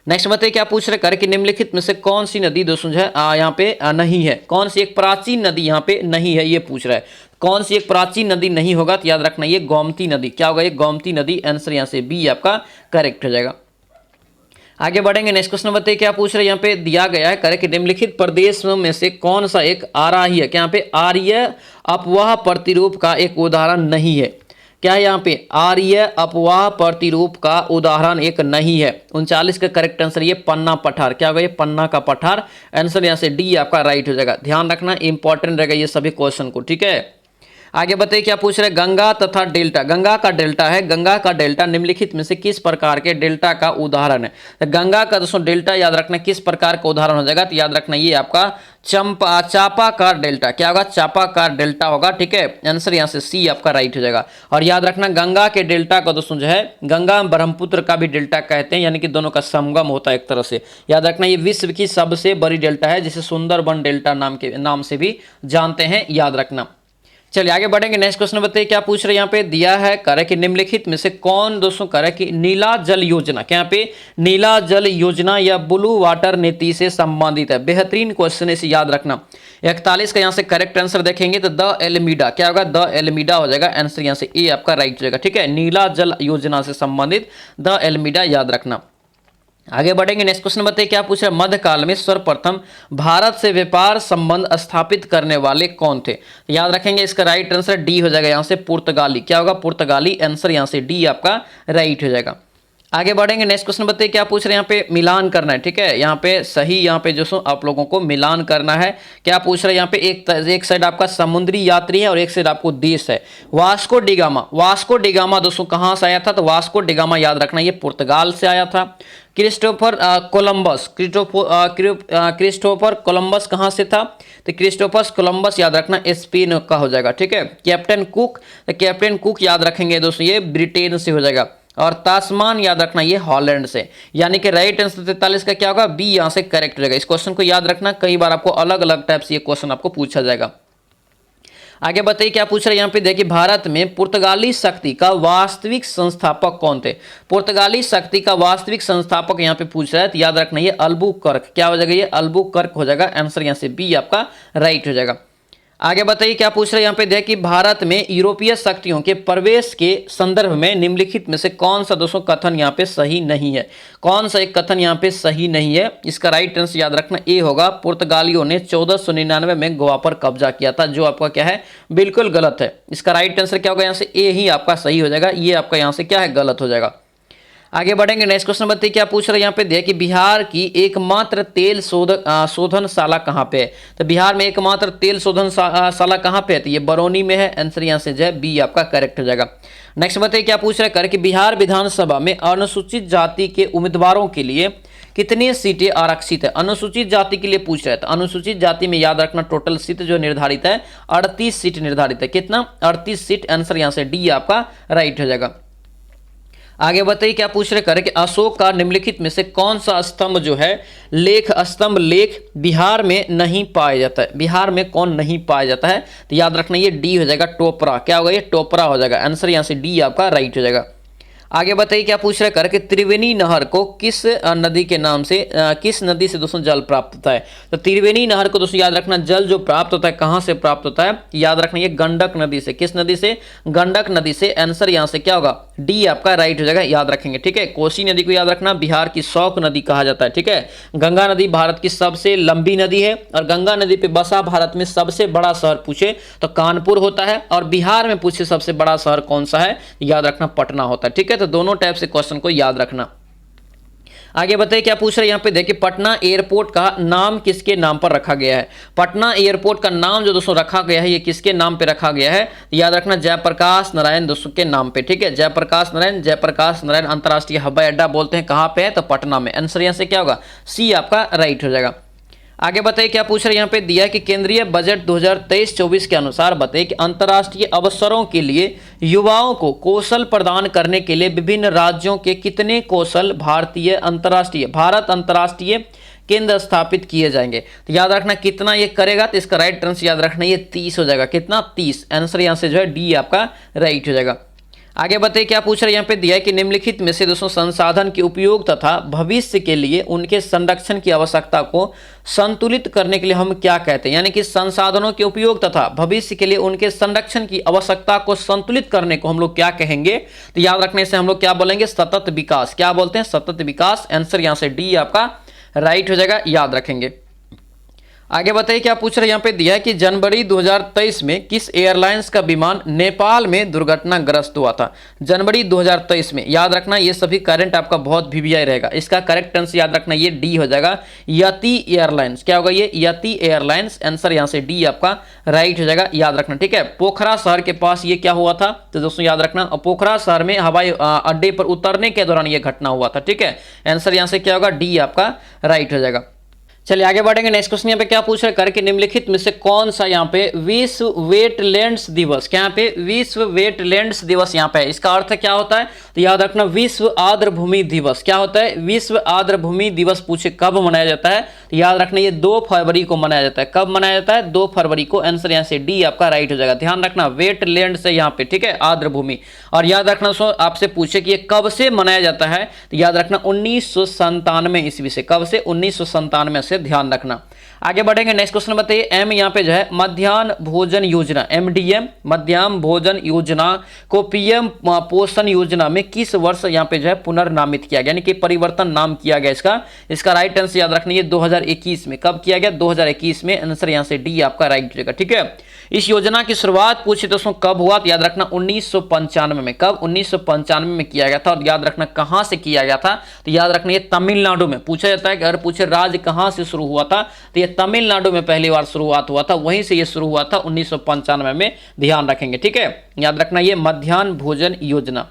नेक्स्ट बताइए क्या पूछ रहे कर कि निम्नलिखित में से कौन सी नदी दोस्तों यहाँ पे नहीं है, कौन सी एक प्राचीन नदी यहाँ पे नहीं है, ये पूछ रहा है। कौन सी एक प्राचीन नदी नहीं होगा, तो याद रखना ये गोमती नदी। क्या होगा, ये गोमती नदी। आंसर यहाँ से बी आपका करेक्ट हो जाएगा। आगे बढ़ेंगे, नेक्स्ट क्वेश्चन बताइए क्या पूछ रहे हैं, यहाँ पे दिया गया है करे कि निम्नलिखित प्रदेशों में से कौन सा एक आराही है। क्या यहाँ पे आर्य अपवाह प्रतिरूप का एक उदाहरण नहीं है। क्या है यहाँ पे, आर्य अपवाह प्रतिरूप का उदाहरण एक नहीं है। 39 का करेक्ट आंसर ये पन्ना पठार। क्या होगा, ये पन्ना का पठार। आंसर यहाँ से डी आपका राइट हो जाएगा। ध्यान रखना, इंपॉर्टेंट रहेगा ये सभी क्वेश्चन को, ठीक है। आगे बताइए क्या पूछ रहे हैं, गंगा तथा डेल्टा। गंगा का डेल्टा है, गंगा का डेल्टा निम्नलिखित में से किस प्रकार के डेल्टा का उदाहरण है। तो गंगा का दोस्तों डेल्टा याद रखना किस प्रकार का उदाहरण हो जाएगा, तो याद रखना ये आपका चापाकार डेल्टा। क्या होगा, चापाकार डेल्टा होगा, ठीक है। आंसर यहाँ से सी आपका राइट हो जाएगा। और याद रखना गंगा के डेल्टा को दोस्तों गंगा ब्रह्मपुत्र का भी डेल्टा कहते हैं, यानी कि दोनों का संगम होता है एक तरह से। याद रखना ये विश्व की सबसे बड़ी डेल्टा है, जिसे सुंदरबन डेल्टा नाम से भी जानते हैं, याद रखना। चलिए आगे बढ़ेंगे, नेक्स्ट क्वेश्चन बताइए क्या पूछ रहे हैं, यहाँ पे दिया है करे कि निम्नलिखित में से कौन दोस्तों करे कि नीला जल योजना। क्या यहाँ पे नीला जल योजना या ब्लू वाटर नीति से संबंधित है। बेहतरीन क्वेश्चन है, इसे याद रखना। 41 का यहाँ से करेक्ट आंसर देखेंगे तो द एल्मीडा। क्या होगा, द एल्मीडा हो जाएगा। आंसर यहाँ से ए आपका राइट हो जाएगा, ठीक है। नीला जल योजना से संबंधित द एल्मीडा, याद रखना। आगे बढ़ेंगे, नेक्स्ट क्वेश्चन बताइए क्या पूछ रहे हैं, मध्यकाल में सर्वप्रथम भारत से व्यापार संबंध स्थापित करने वाले कौन थे। याद रखेंगे इसका राइट आंसर डी हो जाएगा, यहाँ से पुर्तगाली। क्या होगा, पुर्तगाली। आंसर यहाँ से डी आपका राइट हो जाएगा। आगे बढ़ेंगे, नेक्स्ट क्वेश्चन बताइए क्या पूछ रहे हैं, यहाँ पे मिलान करना है, ठीक है। यहाँ पे सही, यहाँ पे जो आप लोगों को मिलान करना है। क्या पूछ रहे हैं, यहाँ पे एक साइड आपका समुद्री यात्री है और एक साइड आपको देश है। वास्को डिगामा दोस्तों कहाँ से आया था, तो वास्को डिगामा याद रखना ये पुर्तगाल से आया था। क्रिस्टोफर कोलंबस कहाँ से था, तो क्रिस्टोफर कोलंबस याद रखना स्पेन का हो जाएगा, ठीक है। कैप्टन कुक याद रखेंगे दोस्तों ये ब्रिटेन से हो जाएगा। और तास्मान याद रखना ये हॉलैंड से। यानी कि राइट आंसर 43 का क्या होगा, बी यहाँ से करेक्ट हो जाएगा। इस क्वेश्चन को याद रखना, कई बार आपको अलग अलग टाइप से ये क्वेश्चन आपको पूछा जाएगा। आगे बताइए क्या पूछ रहे हैं, यहाँ पे देखिए भारत में पुर्तगाली शक्ति का वास्तविक संस्थापक कौन थे। पुर्तगाली शक्ति का वास्तविक संस्थापक यहाँ पे पूछ रहा है, तो याद रखना ये अल्बुकर्क। क्या हो जाएगा, ये अल्बुकर्क हो जाएगा। आंसर यहाँ से बी आपका राइट हो जाएगा। आगे बताइए क्या पूछ रहे हैं, यहाँ पे देखिए भारत में यूरोपीय शक्तियों के प्रवेश के संदर्भ में निम्नलिखित में से कौन सा दोस्तों कथन यहाँ पे सही नहीं है। कौन सा एक कथन यहाँ पे सही नहीं है, इसका राइट आंसर याद रखना ए होगा। पुर्तगालियों ने 1499 में गोवा पर कब्जा किया था, जो आपका क्या है, बिल्कुल गलत है। इसका राइट आंसर क्या होगा, यहाँ से ए ही आपका सही हो जाएगा। ये आपका यहाँ से क्या है, गलत हो जाएगा। आगे बढ़ेंगे, नेक्स्ट क्वेश्चन बताइए क्या पूछ रहे हैं, यहाँ पे देखिए बिहार की एकमात्र तेल शोधनशाला कहाँ पे है। तो बिहार में एकमात्र तेल शोधनशाला कहाँ पे है, तो ये बरौनी में है। आंसर यहाँ से जो है बी आपका करेक्ट हो जाएगा। नेक्स्ट बताइए क्या पूछ रहे हैं, कि बिहार विधानसभा में अनुसूचित जाति के उम्मीदवारों के लिए कितनी सीटें आरक्षित है। अनुसूचित जाति के लिए पूछ रहे हैं, तो अनुसूचित जाति में याद रखना टोटल सीट जो निर्धारित है 38 सीट निर्धारित है। कितना, 38 सीट। आंसर यहाँ से डी आपका राइट हो जाएगा। आगे बताइए क्या पूछ रहे कि अशोक का निम्नलिखित में से कौन सा स्तंभ जो है स्तंभ लेख बिहार में नहीं पाया जाता है। बिहार में कौन नहीं पाया जाता है, तो याद रखना ये डी हो जाएगा, टोपरा। क्या होगा, ये टोपरा हो जाएगा। आंसर यहाँ से डी आपका राइट हो जाएगा। आगे बताइए क्या पूछ रहे कि त्रिवेणी नहर को किस नदी के नाम से किस नदी से दोस्तों जल प्राप्त होता है। तो त्रिवेणी नहर को दोस्तों याद रखना जल जो प्राप्त होता है कहाँ से प्राप्त होता है, याद रखना ये गंडक नदी से। किस नदी से, गंडक नदी से। आंसर यहाँ से क्या होगा, डी आपका राइट हो जाएगा, याद रखेंगे, ठीक है। कोसी नदी को याद रखना बिहार की शौक नदी कहा जाता है, ठीक है। गंगा नदी भारत की सबसे लंबी नदी है और गंगा नदी पे बसा भारत में सबसे बड़ा शहर पूछे तो कानपुर होता है, और बिहार में पूछे सबसे बड़ा शहर कौन सा है, याद रखना पटना होता है, ठीक है। तो दोनों टाइप से क्वेश्चन को याद रखना। आगे बताइए क्या पूछ रहे हैं, यहाँ पे देखिए पटना एयरपोर्ट का नाम किसके नाम पर रखा गया है। पटना एयरपोर्ट का नाम जो दोस्तों रखा गया है ये किसके नाम पे रखा गया है, याद रखना जयप्रकाश नारायण दोस्तों के नाम पे, ठीक है। जयप्रकाश नारायण अंतरराष्ट्रीय हवाई अड्डा बोलते हैं, कहाँ पे है, तो पटना में। आंसर यहाँ से क्या होगा, सी आपका राइट हो जाएगा। आगे बताइए क्या पूछ रहे हैं, यहाँ पे दिया है कि केंद्रीय बजट 2023-24 के अनुसार बताइए कि अंतर्राष्ट्रीय अवसरों के लिए युवाओं को कौशल प्रदान करने के लिए विभिन्न राज्यों के कितने कौशल भारत अंतर्राष्ट्रीय केंद्र स्थापित किए जाएंगे। तो याद रखना कितना ये करेगा, तो इसका राइट आंसर याद रखना ये 30 हो जाएगा। कितना, 30। आंसर यहाँ से जो है डी आपका राइट हो जाएगा। आगे बताइए क्या पूछ रहे हैं, यहाँ पे दिया है कि निम्नलिखित में से दोस्तों संसाधन के उपयोग तथा भविष्य के लिए उनके संरक्षण की आवश्यकता को संतुलित करने के लिए हम क्या कहते हैं। यानी कि संसाधनों के उपयोग तथा भविष्य के लिए उनके संरक्षण की आवश्यकता को संतुलित करने को हम लोग क्या कहेंगे। तो याद रखने से हम लोग क्या बोलेंगे, सतत विकास। क्या बोलते हैं, सतत विकास। आंसर यहाँ से डी आपका राइट हो जाएगा, याद रखेंगे। आगे बताइए क्या पूछ रहे हैं, यहाँ पे दिया है कि जनवरी 2023 में किस एयरलाइंस का विमान नेपाल में दुर्घटनाग्रस्त हुआ था। जनवरी 2023 में, याद रखना ये सभी करंट आपका बहुत वीवीआई रहेगा। इसका करेक्ट आंसर याद रखना ये डी हो जाएगा, यति एयरलाइंस। क्या होगा ये, यति एयरलाइंस। आंसर यहाँ से डी आपका राइट हो जाएगा, याद रखना। ठीक है, पोखरा शहर के पास ये क्या हुआ था, तो दोस्तों याद रखना पोखरा शहर में हवाई अड्डे पर उतरने के दौरान ये घटना हुआ था। ठीक है, आंसर यहाँ से क्या होगा, डी आपका राइट हो जाएगा। चलिए आगे बढ़ेंगे। नेक्स्ट क्वेश्चन यहाँ पे क्या पूछ रहे हैं, करके निम्नलिखित में से कौन सा यहाँ पे विश्व वेटलैंड्स दिवस, क्या यहाँ पे विश्व वेटलैंड्स दिवस यहाँ पे, इसका अर्थ क्या होता है, तो याद रखना विश्व आर्द्रभूमि दिवस। क्या होता है, विश्व आर्द्रभूमि दिवस पूछे कब मनाया जाता है, तो याद रखना ये 2 फरवरी को मनाया जाता है। कब मनाया जाता है, 2 फरवरी को। आंसर यहाँ से डी आपका राइट हो जाएगा। ध्यान रखना वेटलैंड से यहाँ पे, ठीक है, आर्द्रभूमि। और याद रखना आपसे पूछे कि ये कब से मनाया जाता है, तो याद रखना 1997 ईस्वी से। कब से, 1997 से, ध्यान रखना। आगे बढ़ेंगे। नेक्स्ट क्वेश्चन बताइए, एम यहाँ पे जो है मध्याह्न भोजन योजना, एमडीएम मध्याह्न भोजन योजना को पीएम पोषण योजना में किस वर्ष यहाँ पे जो है पुनर्नामित किया गया, यानी कि परिवर्तन नाम किया गया इसका। इसका राइट आंसर याद रखना ये 2021 में। कब किया गया, 2021 में। आंसर यहाँ से डी आपका राइट रहेगा। ठीक है, इस योजना की शुरुआत पूछे दोस्तों कब हुआ, तो याद रखना 1995 में। कब, 1995 में किया गया था। और याद रखना कहां से किया गया था, तो याद रखना ये तमिलनाडु में। पूछा जाता है कि अगर पूछे राज्य कहां से शुरू हुआ था, तो ये तमिलनाडु में पहली बार शुरुआत हुआ था, वहीं से ये शुरू हुआ था 1995 में। ध्यान रखेंगे। ठीक है, याद रखना ये मध्याह्न भोजन योजना।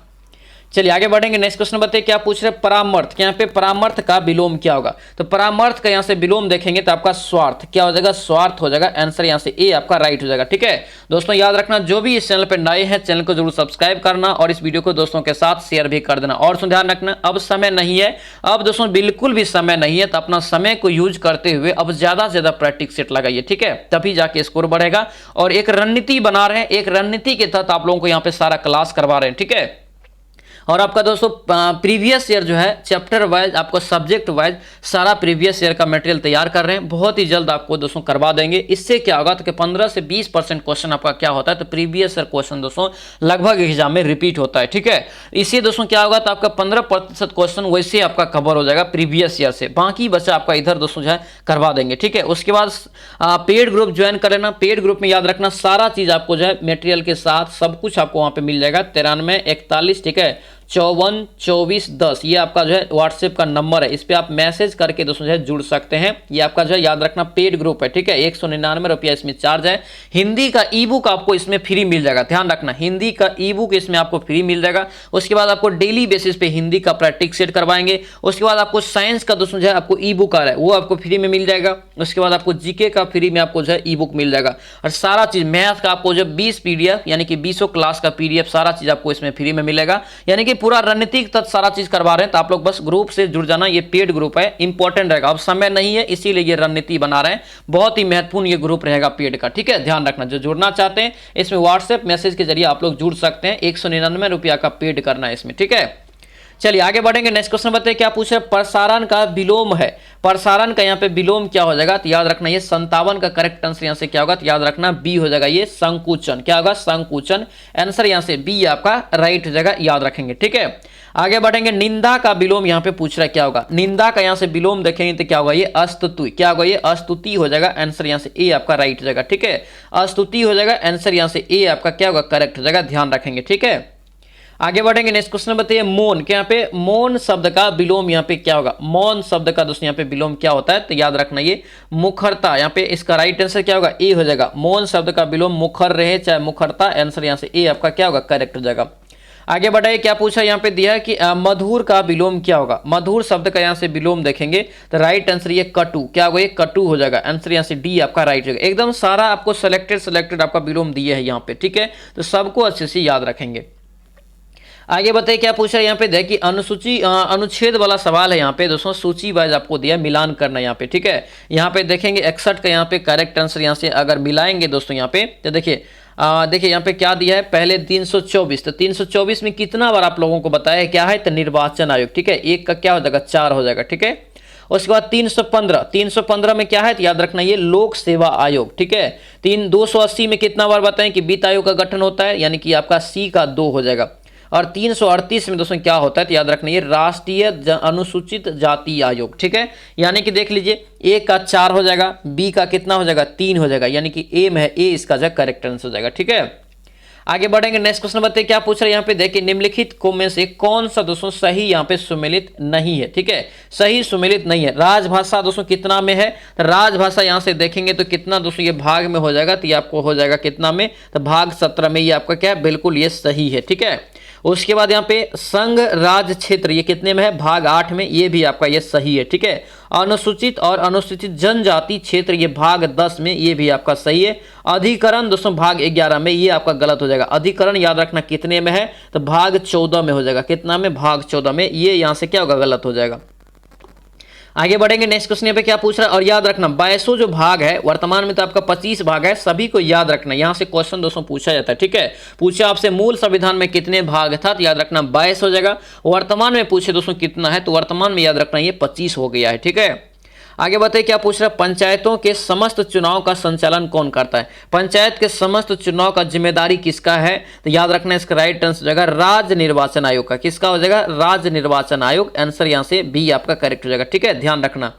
चलिए आगे बढ़ेंगे। नेक्स्ट क्वेश्चन बताइए क्या पूछ रहे हैं, परामर्थ। यहाँ पे परामर्थ का विलोम क्या होगा, तो परामर्थ का यहाँ से विलोम देखेंगे तो आपका स्वार्थ। क्या हो जाएगा, स्वार्थ हो जाएगा। आंसर यहाँ से ए आपका राइट हो जाएगा। ठीक है दोस्तों, याद रखना जो भी इस चैनल पे नए हैं चैनल को जरूर सब्सक्राइब करना और इस वीडियो को दोस्तों के साथ शेयर भी कर देना। और ध्यान रखना अब समय नहीं है, अब दोस्तों बिल्कुल भी समय नहीं है, तो अपना समय को यूज करते हुए अब ज्यादा से ज्यादा प्रैक्टिस सेट लगाइए। ठीक है, तभी जाके स्कोर बढ़ेगा। और एक रणनीति बना रहे हैं, एक रणनीति के तहत आप लोगों को यहाँ पे सारा क्लास करवा रहे हैं। ठीक है, और आपका दोस्तों प्रीवियस ईयर जो है चैप्टर वाइज आपको सब्जेक्ट वाइज सारा प्रीवियस ईयर का मटेरियल तैयार कर रहे हैं, बहुत ही जल्द आपको दोस्तों करवा देंगे। इससे क्या होगा तो कि 15 से 20% क्वेश्चन आपका क्या होता है, तो प्रीवियस ईयर क्वेश्चन दोस्तों लगभग एग्जाम में रिपीट होता है। ठीक है, इससे दोस्तों क्या होगा तो आपका 15% क्वेश्चन वैसे आपका कवर हो जाएगा प्रीवियस ईयर से, बाकी बच्चा आपका इधर दोस्तों जो है करवा देंगे। ठीक है, उसके बाद पेड ग्रुप ज्वाइन कर लेना। पेड ग्रुप में याद रखना सारा चीज आपको जो है मटेरियल के साथ सब कुछ आपको वहां पे मिल जाएगा। 93 41, ठीक है, 54 24 10 ये आपका जो है व्हाट्सएप का नंबर है, इस पे आप मैसेज करके दोस्तों जो है जुड़ सकते हैं। ये आपका जो है याद रखना पेड ग्रुप है। ठीक है, 199 रुपया इसमें चार्ज है। हिंदी का ई बुक आपको इसमें फ्री मिल जाएगा। ध्यान रखना हिंदी का ई बुक इसमें आपको फ्री मिल जाएगा। उसके बाद आपको डेली बेसिस पे हिंदी का प्रैक्टिस सेट करवाएंगे। उसके बाद आपको साइंस का दोस्तों जो है आपको ई बुक आ रहा है वो आपको फ्री में मिल जाएगा। उसके बाद आपको जीके का फ्री में आपको जो है ई बुक मिल जाएगा। और सारा चीज मैथ का आपको जो 20 पीडीएफ यानी कि 20 क्लास का पीडीएफ सारा चीज आपको इसमें फ्री में मिलेगा। यानी कि पूरा रणनीतिक तक सारा चीज करवा रहे हैं, तो आप लोग बस ग्रुप से जुड़ जाना। ये पेड ग्रुप है, इंपॉर्टेंट रहेगा। अब समय नहीं है इसीलिए ये रणनीति बना रहे हैं, बहुत ही महत्वपूर्ण ये ग्रुप रहेगा पेड का। ठीक है, ध्यान रखना जो जुड़ना चाहते हैं इसमें व्हाट्सएप मैसेज के जरिए आप लोग जुड़ सकते हैं। 199 रुपया का पेड करना है इसमें। ठीक है, चलिए आगे बढ़ेंगे। नेक्स्ट क्वेश्चन बताइए क्या पूछ रहे हैं, प्रसारण का विलोम है। प्रसारण का यहाँ पे विलोम क्या हो जाएगा, तो याद रखना ये 57 का करेक्ट आंसर यहाँ से क्या होगा, तो याद रखना बी हो जाएगा। ये संकुचन, क्या होगा, संकुचन। आंसर यहाँ से बी आपका राइट हो जाएगा, याद रखेंगे। ठीक है, आगे बढ़ेंगे। निंदा का विलोम यहाँ पे पूछ रहा है क्या होगा, निंदा का यहाँ से विलोम देखेंगे तो क्या होगा, ये अस्तुति। क्या होगा, ये अस्तुति हो जाएगा। आंसर यहाँ से ए आपका राइट हो जाएगा। ठीक है, अस्तुति हो जाएगा। आंसर यहाँ से ए आपका क्या होगा, करेक्ट हो जाएगा। ध्यान रखेंगे। ठीक है, आगे बढ़ेंगे। नेक्स्ट क्वेश्चन बताइए मौन, क्या यहाँ पे मौन शब्द का विलोम यहाँ पे क्या होगा, मौन शब्द का दोस्तों यहाँ पे विलोम क्या होता है, तो याद रखना ये मुखरता। यहाँ पे इसका राइट आंसर क्या होगा, ए हो जाएगा। मौन शब्द का विलोम मुखर रहे चाहे मुखरता। आंसर यहाँ से ए आपका क्या होगा, करेक्ट हो जाएगा। आगे बढ़ाइए, क्या पूछा यहाँ पे दिया है कि मधुर का विलोम क्या होगा। मधुर शब्द का यहाँ से विलोम देखेंगे तो राइट आंसर ये कटु, क्या होगा, ये कटु हो जाएगा। आंसर यहाँ से डी आपका राइट होगा। एकदम सारा आपको सेलेक्टेड आपका विलोम दिए है यहाँ पे, ठीक है, तो सबको अच्छे से याद रखेंगे। आगे बताइए क्या पूछा है यहाँ पे, देखिए अनुसूची अनुच्छेद वाला सवाल है यहाँ पे दोस्तों, सूची वाइज आपको दिया, मिलान करना यहाँ पे, ठीक है। यहाँ पे देखेंगे 61 का यहाँ पे करेक्ट आंसर यहाँ से अगर मिलाएंगे दोस्तों यहाँ पे तो देखिए देखिए यहाँ पे क्या दिया है, पहले 324, तो 324 में कितना बार आप लोगों को बताया क्या है, तो निर्वाचन आयोग, ठीक है, एक का क्या हो जाएगा, 4 हो जाएगा, ठीक है। उसके बाद 315 में क्या है, तो याद रखना ये लोक सेवा आयोग, ठीक है। 280 में कितना बार बताएं कि वित्त आयोग का गठन होता है, यानी कि आपका सी का 2 हो जाएगा। और 338 में दोस्तों क्या होता है, तो याद रखना ये राष्ट्रीय अनुसूचित जाति आयोग, ठीक है। यानी कि देख लीजिए ए का 4 हो जाएगा, बी का कितना हो जाएगा, 3 हो जाएगा, यानी कि ए में है, ए इसका जो करेक्ट आंसर हो जाएगा, ठीक है। आगे बढ़ेंगे, नेक्स्ट क्वेश्चन बताइए क्या पूछ रहे हैं यहाँ पे, देखिए निम्नलिखित को में से कौन सा दोस्तों सही यहाँ पे सुमेलित नहीं है, ठीक है, सही सुमेलित नहीं है। राजभाषा दोस्तों कितना में है, तो राजभाषा यहाँ से देखेंगे तो कितना दोस्तों ये भाग में हो जाएगा, तो ये आपको हो जाएगा कितना में, तो भाग 17 में, ये आपका क्या है, बिल्कुल ये सही है, ठीक है। उसके बाद यहाँ पे संघ राज क्षेत्र ये कितने में है, भाग 8 में, ये भी आपका ये सही है, ठीक है। अनुसूचित और अनुसूचित जनजाति क्षेत्र ये भाग 10 में, ये भी आपका सही है। अधिकरण दोस्तों भाग 11 में, ये आपका गलत हो जाएगा। अधिकरण याद रखना कितने में है, तो भाग 14 में हो जाएगा, कितना में, भाग 14 में, ये यहाँ से क्या होगा, गलत हो जाएगा। आगे बढ़ेंगे, नेक्स्ट क्वेश्चन यहाँ पे क्या पूछ रहा है, और याद रखना 22 जो भाग है, वर्तमान में तो आपका 25 भाग है, सभी को याद रखना। यहाँ से क्वेश्चन दोस्तों पूछा जाता है, ठीक है। पूछा आपसे मूल संविधान में कितने भाग था, तो याद रखना 22 हो जाएगा। वर्तमान में पूछे दोस्तों कितना है, तो वर्तमान में याद रखना ये 25 हो गया है, ठीक है। आगे बताइए क्या पूछ रहा है, पंचायतों के समस्त चुनाव का संचालन कौन करता है। पंचायत के समस्त चुनाव का जिम्मेदारी किसका है, तो याद रखना इसका राइट आंसर हो जाएगा राज्य निर्वाचन आयोग का। किसका हो जाएगा, राज्य निर्वाचन आयोग। आंसर यहाँ से बी आपका करेक्ट हो जाएगा, ठीक है, ध्यान रखना।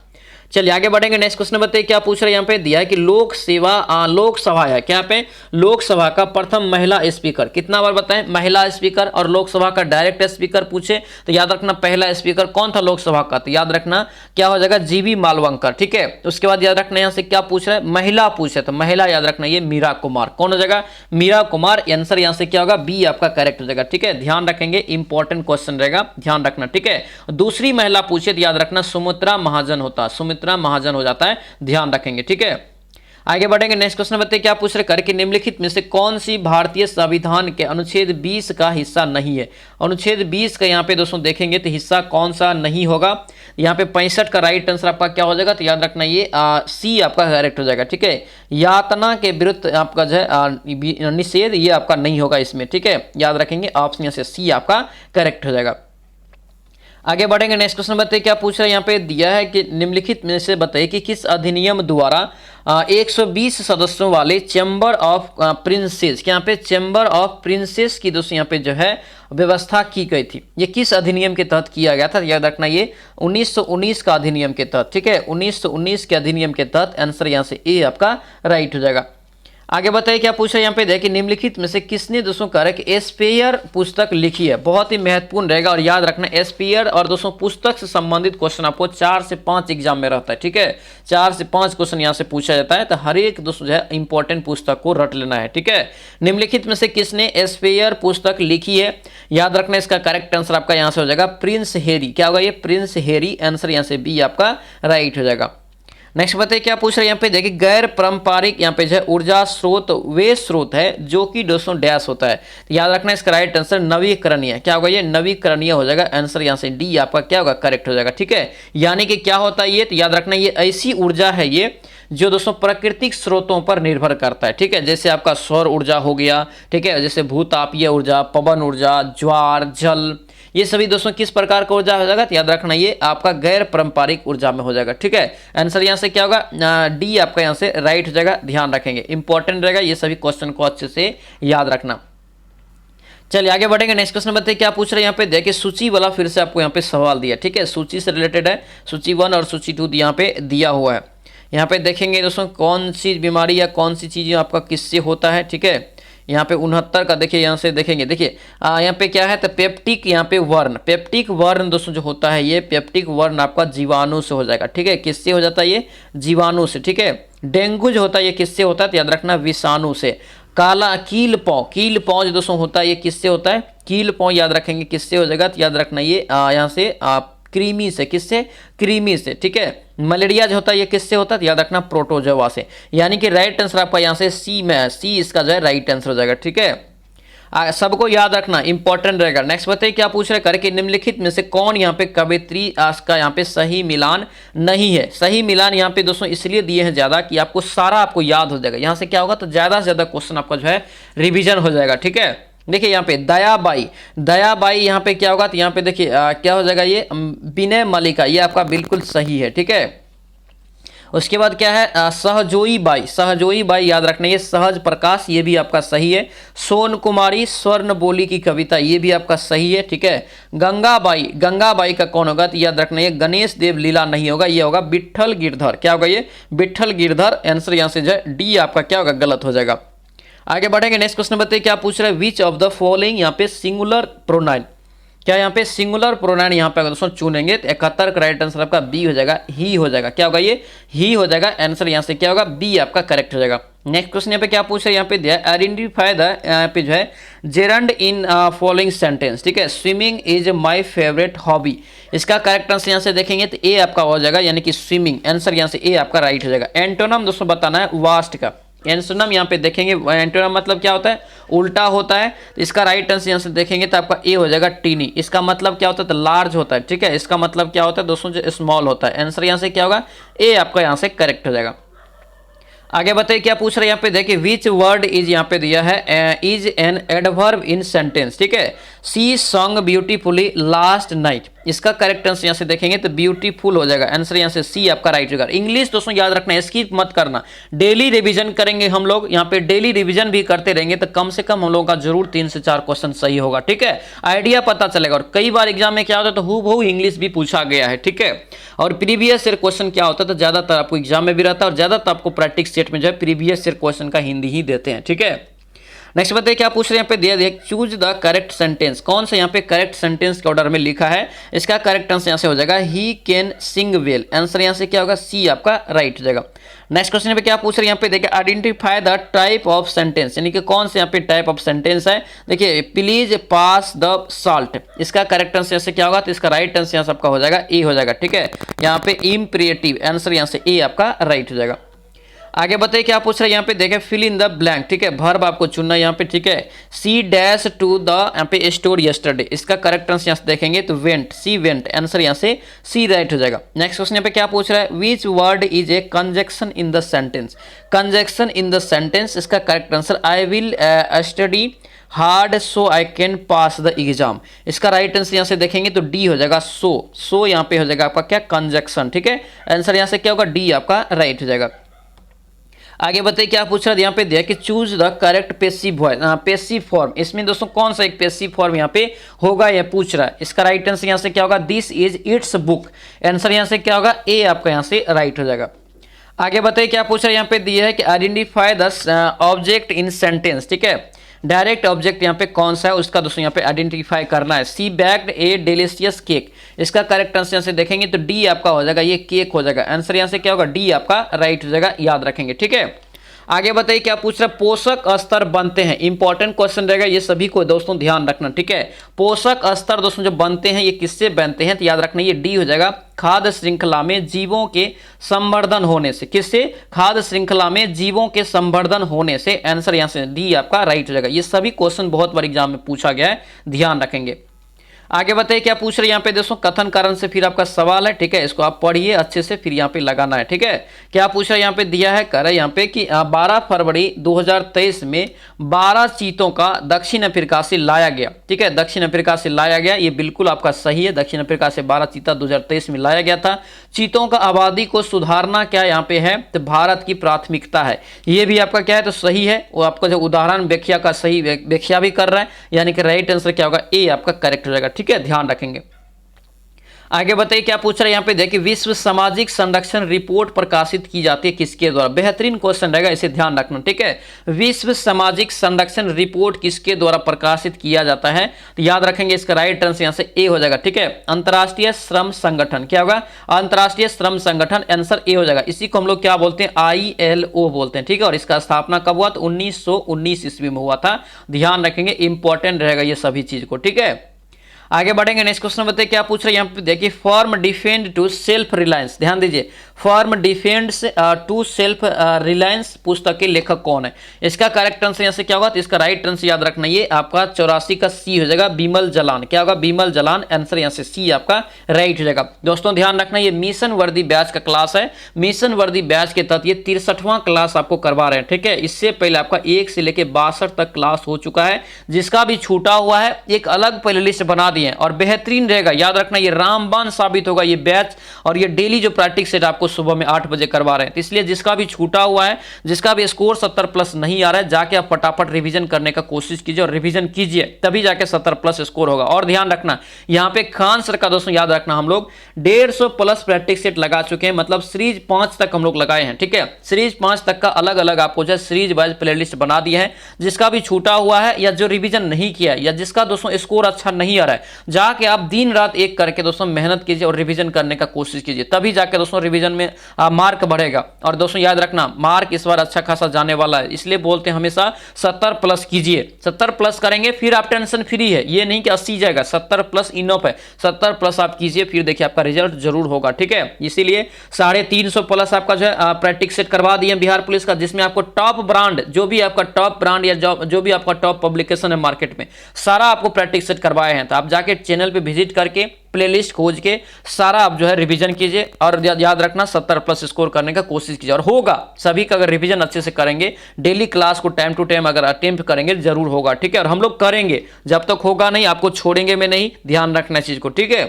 चलिए आगे बढ़ेंगे, नेक्स्ट क्वेश्चन बताइए क्या पूछ रहे हैं, यहाँ पे दिया है कि लोकसभा है, क्या पे, लोकसभा का प्रथम महिला स्पीकर, कितना बार बताएं, महिला स्पीकर। और लोकसभा का डायरेक्ट स्पीकर पूछे तो याद रखना पहला स्पीकर कौन था लोकसभा का, तो याद रखना क्या हो जाएगा, जीबी मालवंकर, ठीक है। उसके बाद याद रखना यहाँ से क्या पूछ रहा है, महिला पूछे तो महिला याद रखना ये मीरा कुमार, कौन हो जाएगा, मीरा कुमार। आंसर यहाँ से क्या होगा, बी आपका करेक्ट हो जाएगा, ठीक है, ध्यान रखेंगे, इंपॉर्टेंट क्वेश्चन रहेगा, ध्यान रखना, ठीक है। दूसरी महिला पूछे तो याद रखना सुमित्रा महाजन होता, सुमित्रा महाजन हो जाता है, ध्यान रखेंगे, ठीक है। आगे बढ़ेंगे, नेक्स्ट क्वेश्चन बताइए क्या पूछ रहे, करके निम्नलिखित में से कौन सी भारतीय संविधान के अनुच्छेद 20 का हिस्सा नहीं है। अनुच्छेद 20 का यहाँ पे दोस्तों देखेंगे तो हिस्सा कौन सा नहीं होगा, यहाँ पे 65 का राइट आंसर आपका क्या हो जाएगा, तो याद रखना ये सी आपका करेक्ट हो जाएगा, ठीक है। यातना के विरुद्ध आपका जो है निषेध, ये आपका नहीं होगा इसमें, ठीक है, याद रखेंगे, ऑप्शन यहाँ से सी आपका करेक्ट हो जाएगा। आगे बढ़ेंगे, नेक्स्ट क्वेश्चन बताइए क्या पूछ रहा है, यहाँ पे दिया है कि निम्नलिखित में से बताइए कि किस अधिनियम द्वारा 120 सदस्यों वाले चैम्बर ऑफ प्रिंसेस, यहाँ पे चैम्बर ऑफ प्रिंसेस की दोस्तों यहाँ पे जो है व्यवस्था की गई थी, ये किस अधिनियम के तहत किया गया था, याद रखना ये 1919 का अधिनियम के तहत, ठीक है, 1919 के अधिनियम के तहत। आंसर यहाँ से ए आपका राइट हो जाएगा। आगे बताइए क्या पूछा है, यहाँ पे देखिए निम्नलिखित में से किसने दोस्तों करेक्ट एस्पेयर पुस्तक लिखी है, बहुत ही महत्वपूर्ण रहेगा। और याद रखना एस्पेयर और दोस्तों पुस्तक से संबंधित क्वेश्चन आपको 4 से 5 एग्जाम में रहता है, ठीक है, 4 से 5 क्वेश्चन यहाँ से पूछा जाता है, तो हर एक दोस्तों जो है इंपॉर्टेंट पुस्तक को रट लेना है, ठीक है। निम्नलिखित में से किसने एस्पेयर पुस्तक लिखी है, याद रखना इसका करेक्ट आंसर आपका यहाँ से हो जाएगा प्रिंस हेरी, क्या होगा ये प्रिंस हेरी। आंसर यहाँ से बी आपका राइट हो जाएगा। नेक्स्ट बताइए क्या पूछ रहे हैं, यहाँ पे देखिए गैर पारंपरिक यहाँ पे जो है ऊर्जा स्रोत वे स्रोत है जो कि दोस्तों डैश होता है, तो याद रखना इसका राइट आंसर नवीकरणीय, क्या होगा ये नवीकरणीय हो जाएगा। आंसर यहाँ से डी आपका क्या होगा करेक्ट हो जाएगा, ठीक है। यानी कि क्या होता है ये, तो याद रखना ये ऐसी ऊर्जा है ये जो दोस्तों प्राकृतिक स्रोतों पर निर्भर करता है, ठीक है, जैसे आपका सौर ऊर्जा हो गया, ठीक है, जैसे भूतापीय ऊर्जा, पवन ऊर्जा, ज्वार, जल, ये सभी दोस्तों किस प्रकार का ऊर्जा हो जाएगा, तो याद रखना ये आपका गैर पारंपरिक ऊर्जा में हो जाएगा, ठीक है। आंसर यहाँ से क्या होगा, डी आपका यहाँ से राइट हो जाएगा, ध्यान रखेंगे, इंपॉर्टेंट रहेगा, ये सभी क्वेश्चन को अच्छे से याद रखना। चलिए आगे बढ़ेंगे, नेक्स्ट क्वेश्चन बताइए क्या पूछ रहे हैं, यहाँ पे देखिए सूची वाला फिर से आपको यहाँ पे सवाल दिया, ठीक है, सूची से रिलेटेड है, सूची 1 और सूची 2 यहाँ पे दिया हुआ है। यहाँ पे देखेंगे दोस्तों कौन सी बीमारी या कौन सी चीज़ आपका किससे होता है, ठीक है। यहाँ पे 69 का देखिए, यहाँ से देखेंगे, देखिए यहाँ पे क्या है, तो पेप्टिक यहाँ पे वर्ण, पेप्टिक वर्ण दोस्तों जो होता है ये पेप्टिक वर्ण आपका जीवाणु से हो जाएगा, ठीक है, किससे हो जाता है ये जीवाणु से, ठीक है। डेंगू जो होता है ये किससे होता है, तो याद रखना विषाणु से। काला कील पौ जो दोस्तों होता है ये किससे होता है, कील पाँव याद रखेंगे किससे हो जाएगा, तो याद रखना ये यहाँ से क्रीमी से, किससे, क्रीमी से, ठीक है। मलेरिया जो होता है ये किससे होता है, तो याद रखना प्रोटोजोआ से, यानी कि राइट आंसर आपका यहाँ से सी में है, सी इसका जो है राइट आंसर हो जाएगा, ठीक है। सबको याद रखना इंपॉर्टेंट रहेगा। नेक्स्ट बताइए क्या पूछ रहे, करके निम्नलिखित में से कौन यहाँ पे कवियत्री का यहाँ पे सही मिलान नहीं है। सही मिलान यहाँ पे दोस्तों इसलिए दिए हैं ज्यादा कि आपको सारा आपको याद हो जाएगा, यहाँ से क्या होगा तो ज्यादा से ज्यादा क्वेश्चन आपका जो है रिविजन हो जाएगा, ठीक है। देखिए यहाँ पे दयाबाई, दयाबाई यहाँ पे क्या होगा, तो यहाँ पे देखिए क्या हो जाएगा, ये विनय मल्लिका, ये आपका बिल्कुल सही है, ठीक है। उसके बाद क्या है सहजोई बाई, सहजोई बाई याद रखना ये सहज प्रकाश, ये भी आपका सही है। सोन कुमारी स्वर्ण बोली की कविता, ये भी आपका सही है, ठीक है। गंगाबाई, गंगाबाई का कौन होगा, तो याद रखना ये गणेश देव लीला नहीं होगा, ये होगा विट्ठल गिरधर, क्या होगा ये विट्ठल गिरधर। आंसर यहाँ से जो है डी आपका क्या होगा, गलत हो जाएगा। आगे बढ़ेंगे, नेक्स्ट क्वेश्चन बताइए क्या पूछ रहे हैं, विच ऑफ द फॉलोइंग यहाँ पे सिंगुलर प्रोनाउन, क्या यहाँ पे सिंगुलर प्रोनाउन यहाँ पे दोस्तों चुनेंगे तो 71 का राइट आंसर आपका बी हो जाएगा, ही हो जाएगा, क्या होगा ये ही हो जाएगा। आंसर यहाँ से क्या होगा, बी आपका करेक्ट हो जाएगा। नेक्स्ट क्वेश्चन यहाँ पे क्या पूछ रहे हैं, यहाँ पे दिया आइडेंटिफाई द यहाँ पे जो है जेरंड इन फॉलोइंग सेंटेंस, ठीक है। Swimming is my favourite hobby, इसका करेक्ट आंसर यहाँ से देखेंगे तो ए आपका हो जाएगा, यानी कि स्विमिंग। आंसर यहाँ से ए आपका राइट हो जाएगा। एंटोनम दोस्तों बताना है वास्ट का, एंटोनम यहाँ पे देखेंगे, एंटोनम मतलब क्या होता है, उल्टा होता है, तो इसका राइट आंसर यहाँ से देखेंगे तो आपका ए हो जाएगा टीनी। इसका मतलब क्या होता है, तो लार्ज होता है, ठीक है। इसका मतलब क्या होता है दोस्तों, जो स्मॉल होता है। आंसर यहाँ से क्या होगा, ए आपका यहाँ से करेक्ट हो जाएगा। आगे बताइए क्या पूछ रहे हैं यहाँ पे, देखिए विच वर्ड इज यहाँ पे दिया है is an adverb in sentence, ठीक है। सी सॉन्ग ब्यूटीफुली लास्ट नाइट, इसका करेक्ट आंसर यहाँ से देखेंगे तो ब्यूटीफुल हो जाएगा। आंसर यहाँ से सी आपका राइट होगा। इंग्लिश दोस्तों याद रखना है, स्किप मत करना, डेली रिवीजन करेंगे हम लोग, यहाँ पे डेली रिवीजन भी करते रहेंगे तो कम से कम हम लोगों का जरूर 3 से 4 क्वेश्चन सही होगा, ठीक है। आइडिया पता चलेगा। और कई बार एग्जाम में क्या होता है तो हूबहू इंग्लिश भी पूछा गया है, ठीक है। और प्रीवियस ईयर क्वेश्चन क्या होता है तो ज्यादातर आपको एग्जाम में भी रहता है और ज्यादातर आपको प्रैक्टिस सेट में जो है प्रीवियस ईयर क्वेश्चन का हिंदी ही देते हैं, ठीक है। नेक्स्ट बताइए क्या पूछ रहे हैं, यहाँ पे दिया दिया चूज द करेक्ट सेंटेंस, कौन सा यहाँ पे करेक्ट सेंटेंस के ऑर्डर में लिखा है। इसका करेक्ट आंसर यहाँ से हो जाएगा he can sing well. Answer यहाँ से क्या होगा, सी आपका राइट हो जाएगा। नेक्स्ट क्वेश्चन पे क्या पूछ रहे हैं, यहाँ पे देखिए identify the type of sentence, यानी कि कौन से यहाँ पे टाइप ऑफ सेंटेंस है। देखिए प्लीज पास द साल्ट, इसका करेक्ट आंसर यहाँ से क्या होगा, तो इसका राइट आंसर यहाँ से आपका हो जाएगा ए हो जाएगा, ठीक है। यहाँ पे इम्परेटिव, आंसर यहाँ से ए आपका राइट हो जाएगा। आगे बताइए क्या पूछ रहे हैं यहाँ पे, देखें फिल इन द ब्लैंक, ठीक है। वर्ब आपको चुनना है यहाँ पे, ठीक है। सी डैश टू द यहाँ पे स्टोर यस्टरडे, इसका करेक्ट आंसर यहाँ से देखेंगे तो वेंट, सी वेंट। आंसर यहाँ से सी राइट हो जाएगा। नेक्स्ट क्वेश्चन यहाँ पे क्या पूछ रहा है, which word is a conjunction in the sentence, conjunction in the sentence, इसका correct answer I will study hard so I can pass the exam, इसका राइट आंसर यहाँ से देखेंगे तो डी हो जाएगा। सो यहाँ पे हो जाएगा आपका क्या, कंजक्शन, ठीक है। आंसर यहाँ से क्या होगा, डी आपका राइट हो जाएगा। आगे बताइए क्या पूछ रहा है, यहाँ पे दिया कि choose the correct passive voice, passive form, इसमें दोस्तों कौन सा एक पेसिव फॉर्म यहाँ पे होगा, यह पूछ रहा है। इसका राइट आंसर यहाँ से क्या होगा, this is it's book. Answer यहाँ से क्या होगा, ए आपका यहाँ से राइट हो जाएगा। आगे बताइए क्या पूछ रहा है, यहाँ पे दिया है कि identify the object in sentence, ठीक है। डायरेक्ट ऑब्जेक्ट यहाँ पे कौन सा है उसका दोस्तों यहाँ पे आइडेंटिफाई करना है। सी बैक्ड ए डिलीशियस केक, इसका करेक्ट आंसर यहाँ से देखेंगे तो डी आपका हो जाएगा, ये केक हो जाएगा। आंसर यहाँ से क्या होगा, डी आपका राइट हो जाएगा, याद रखेंगे, ठीक है। आगे बताइए क्या पूछ रहा है, पोषक स्तर बनते हैं, इंपॉर्टेंट क्वेश्चन रहेगा, ये सभी को दोस्तों ध्यान रखना, ठीक है। पोषक स्तर दोस्तों जो बनते हैं ये किससे बनते हैं, तो याद रखना ये डी हो जाएगा, खाद्य श्रृंखला में जीवों के संवर्धन होने से। किससे, खाद्य श्रृंखला में जीवों के संवर्धन होने से। आंसर यहाँ से डी आपका राइट हो जाएगा। ये सभी क्वेश्चन बहुत बार एग्जाम में पूछा गया है, ध्यान रखेंगे। आगे बताइए क्या पूछ रहे हैं यहाँ पे दोस्तों, कथन कारण से फिर आपका सवाल है, ठीक है। इसको आप पढ़िए अच्छे से, फिर यहाँ पे लगाना है, ठीक है। क्या पूछ रहे हैं यहाँ पे दिया है, कर यहाँ पे कि 12 फरवरी 2023 में 12 चीतों का दक्षिण अफ्रीका से लाया गया, ठीक है। दक्षिण अफ्रीका से लाया गया, ये बिल्कुल आपका सही है। दक्षिण अफ्रीका से 12 चीता 2023 में लाया गया था। चीतों का आबादी को सुधारना क्या यहाँ पे है, तो भारत की प्राथमिकता है। ये भी आपका क्या है, तो सही है। वो आपका जो उदाहरण व्याख्या का सही व्याख्या भी कर रहा है, यानी कि राइट आंसर क्या होगा, ए आपका करेक्ट हो जाएगा, ठीक है, ध्यान रखेंगे। आगे बताइए क्या पूछ रहा है यहाँ पे, देखिए विश्व सामाजिक संरक्षण रिपोर्ट प्रकाशित की जाती है किसके द्वारा। बेहतरीन क्वेश्चन रहेगा, इसे ध्यान रखना, ठीक है। विश्व सामाजिक संरक्षण रिपोर्ट किसके द्वारा प्रकाशित किया जाता है, तो याद रखेंगे इसका राइट आंसर यहाँ से ए हो जाएगा, ठीक है। अंतर्राष्ट्रीय श्रम संगठन, क्या होगा, अंतर्राष्ट्रीय श्रम संगठन, आंसर ए हो जाएगा। इसी को हम लोग क्या बोलते हैं, ILO बोलते हैं, ठीक है। और इसका स्थापना कब हुआ, तो 1919 ईस्वी में हुआ था। ध्यान रखेंगे, इंपॉर्टेंट रहेगा ये सभी चीज को, ठीक है। आगे बढ़ेंगे, नेक्स्ट क्वेश्चन बताइए क्या पूछ रहे हैं यहाँ पे, देखिए from dependence to self reliance, ध्यान दीजिए, from dependence to self reliance पुस्तक के लेखक कौन है। इसका करेक्ट आंसर यहाँ से क्या होगा, तो इसका राइट आंसर याद रखना ये आपका 84 का सी हो जाएगा, बिमल जलान, क्या होगा, बिमल जलान, आंसर यहाँ से सी आपका राइट हो जाएगा। दोस्तों ध्यान रखना ये मिशन वर्दी बैच का क्लास है, मिशन वर्दी बैच के तहत ये 63वां क्लास आपको करवा रहे हैं, ठीक है। इससे पहले आपका 1 से लेकर 62 तक क्लास हो चुका है, जिसका भी छूटा हुआ है एक अलग प्लेलिस्ट बना दिए और बेहतरीन रहेगा। याद रखना ये रामबाण साबित होगा ये बैच, और ये डेली जो प्रैक्टिस सेट आपको सुबह में 8 बजे करवा रहे हैं। तो इसलिए जिसका भी छूटा हुआ है, जिसका भी स्कोर 70 प्लस नहीं आ रहा है, जाके आप फटाफट रिवीजन करने का कोशिश कीजिए और रिवीजन कीजिए, तभी जाके 70 प्लस स्कोर होगा। और ध्यान रखना यहाँ पे खान सर का दोस्तों याद रखना हम लोग 150 प्लस प्रैक्टिस सेट लगा चुके हैं, मतलब सीरीज 5 तक हम लोग लगाए हैं, ठीक है। सीरीज 5 तक का अलग अलग आपको जो है सीरीज वाइज प्लेलिस्ट बना दी है। जिसका भी छूटा हुआ है या जो रिवीजन नहीं किया है या जिसका दोस्तों स्कोर अच्छा नहीं आ रहा है, जाके आप दिन रात एक करके दोस्तों मेहनत कीजिए और रिवीजन करने का कोशिश कीजिए, तभी जाके दोस्तों रिवीजन में मार्क बढ़ेगा। और दोस्तों याद रखना मार्क इस बार अच्छा खासा जाने वाला है, इसलिए बोलते हैं हमेशा 70 प्लस कीजिए। 70 प्लस करेंगे फिर आप टेंशन फ्री है, ये नहीं कि 80 जाएगा, 70 प्लस इनफ है। 70 प्लस आप कीजिए, फिर देखिए आपका रिजल्ट जरूर होगा, ठीक है। इसीलिए 350 प्लस आपका जो है प्रैक्टिस सेट करवा दिए बिहार पुलिस का, जिसमें आपको टॉप ब्रांड, जो भी आपका टॉप ब्रांड या जो भी आपका टॉप पब्लिकेशन है मार्केट में, सारा आपको प्रैक्टिस सेट करवाए हैं। तो आप जाके चैनल पे विजिट करके प्लेलिस्ट खोज के सारा आप जो है रिवीजन कीजिए और याद रखना 70 प्लस स्कोर करने का कोशिश कीजिए। और होगा सभी का, अगर रिवीजन अच्छे से करेंगे, डेली क्लास को टाइम टू टाइम अगर अटेम्प्ट करेंगे, जरूर होगा, ठीक है। और हम लोग करेंगे, जब तक होगा नहीं आपको छोड़ेंगे में नहीं, ध्यान रखना इस चीज को, ठीक है।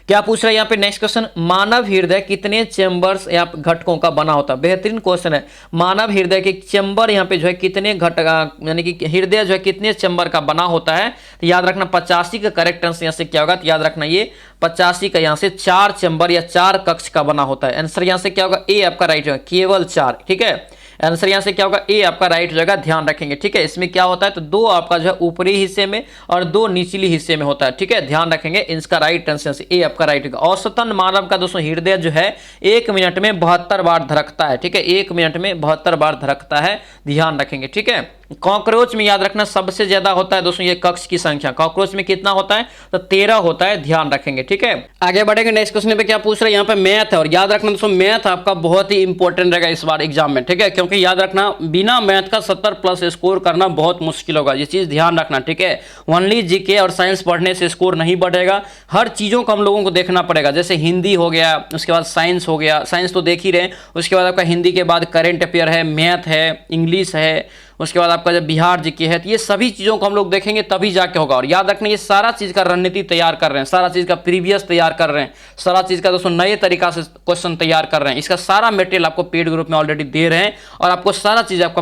क्या पूछ रहा है यहाँ पे नेक्स्ट क्वेश्चन, मानव हृदय कितने चैम्बर्स या घटकों का बना होता है। बेहतरीन क्वेश्चन है, मानव हृदय के चैम्बर यहाँ पे जो है कितने घटक, यानी कि हृदय जो है कितने चैम्बर का बना होता है। तो याद रखना 85 का करेक्ट आंसर यहाँ से क्या होगा, तो याद रखना ये 85 का यहाँ से 4 चैम्बर या 4 कक्ष का बना होता है। आंसर यहाँ से क्या होगा, ए आपका राइट होगा, केवल 4, ठीक है। आंसर यहाँ से क्या होगा, ए आपका राइट हो जाएगा, ध्यान रखेंगे, ठीक है। इसमें क्या होता है, तो 2 आपका जो है ऊपरी हिस्से में और 2 निचली हिस्से में होता है, ठीक है। ध्यान रखेंगे, इसका राइट आंसर से ए आपका राइट होगा। औसतन मानव का दोस्तों हृदय जो है 1 मिनट में 72 बार धड़कता है, ठीक है। 1 मिनट में 72 बार धड़कता है, ध्यान रखेंगे, ठीक है। कॉकरोच में याद रखना सबसे ज्यादा होता है दोस्तों ये कक्ष की संख्या, कॉकरोच में कितना होता है, तो 13 होता है, ध्यान रखेंगे, ठीक है। आगे बढ़ेंगे, नेक्स्ट क्वेश्चन पे क्या पूछ रहे हैं यहाँ पे, मैथ है। और याद रखना दोस्तों मैथ आपका बहुत ही इंपॉर्टेंट रहेगा इस बार एग्जाम में, ठीक है। क्योंकि याद रखना बिना मैथ का 70 प्लस स्कोर करना बहुत मुश्किल होगा, ये चीज ध्यान रखना, ठीक है। ओनली जीके और साइंस पढ़ने से स्कोर नहीं बढ़ेगा, हर चीजों को हम लोगों को देखना पड़ेगा। जैसे हिंदी हो गया, उसके बाद साइंस हो गया, साइंस तो देख ही रहे, उसके बाद आपका हिंदी के बाद करेंट अफेयर है, मैथ है, इंग्लिश है, उसके बाद आपका जब बिहार जीके है, तो ये सभी चीज़ों को हम लोग देखेंगे तभी जाके होगा। और याद रखना ये सारा चीज़ का रणनीति तैयार कर रहे हैं, सारा चीज़ का प्रीवियस तैयार कर रहे हैं, सारा चीज़ का दोस्तों नए तरीका से क्वेश्चन तैयार कर रहे हैं। इसका सारा मटेरियल आपको पेड ग्रुप में ऑलरेडी दे रहे हैं और आपको सारा चीज़ आपका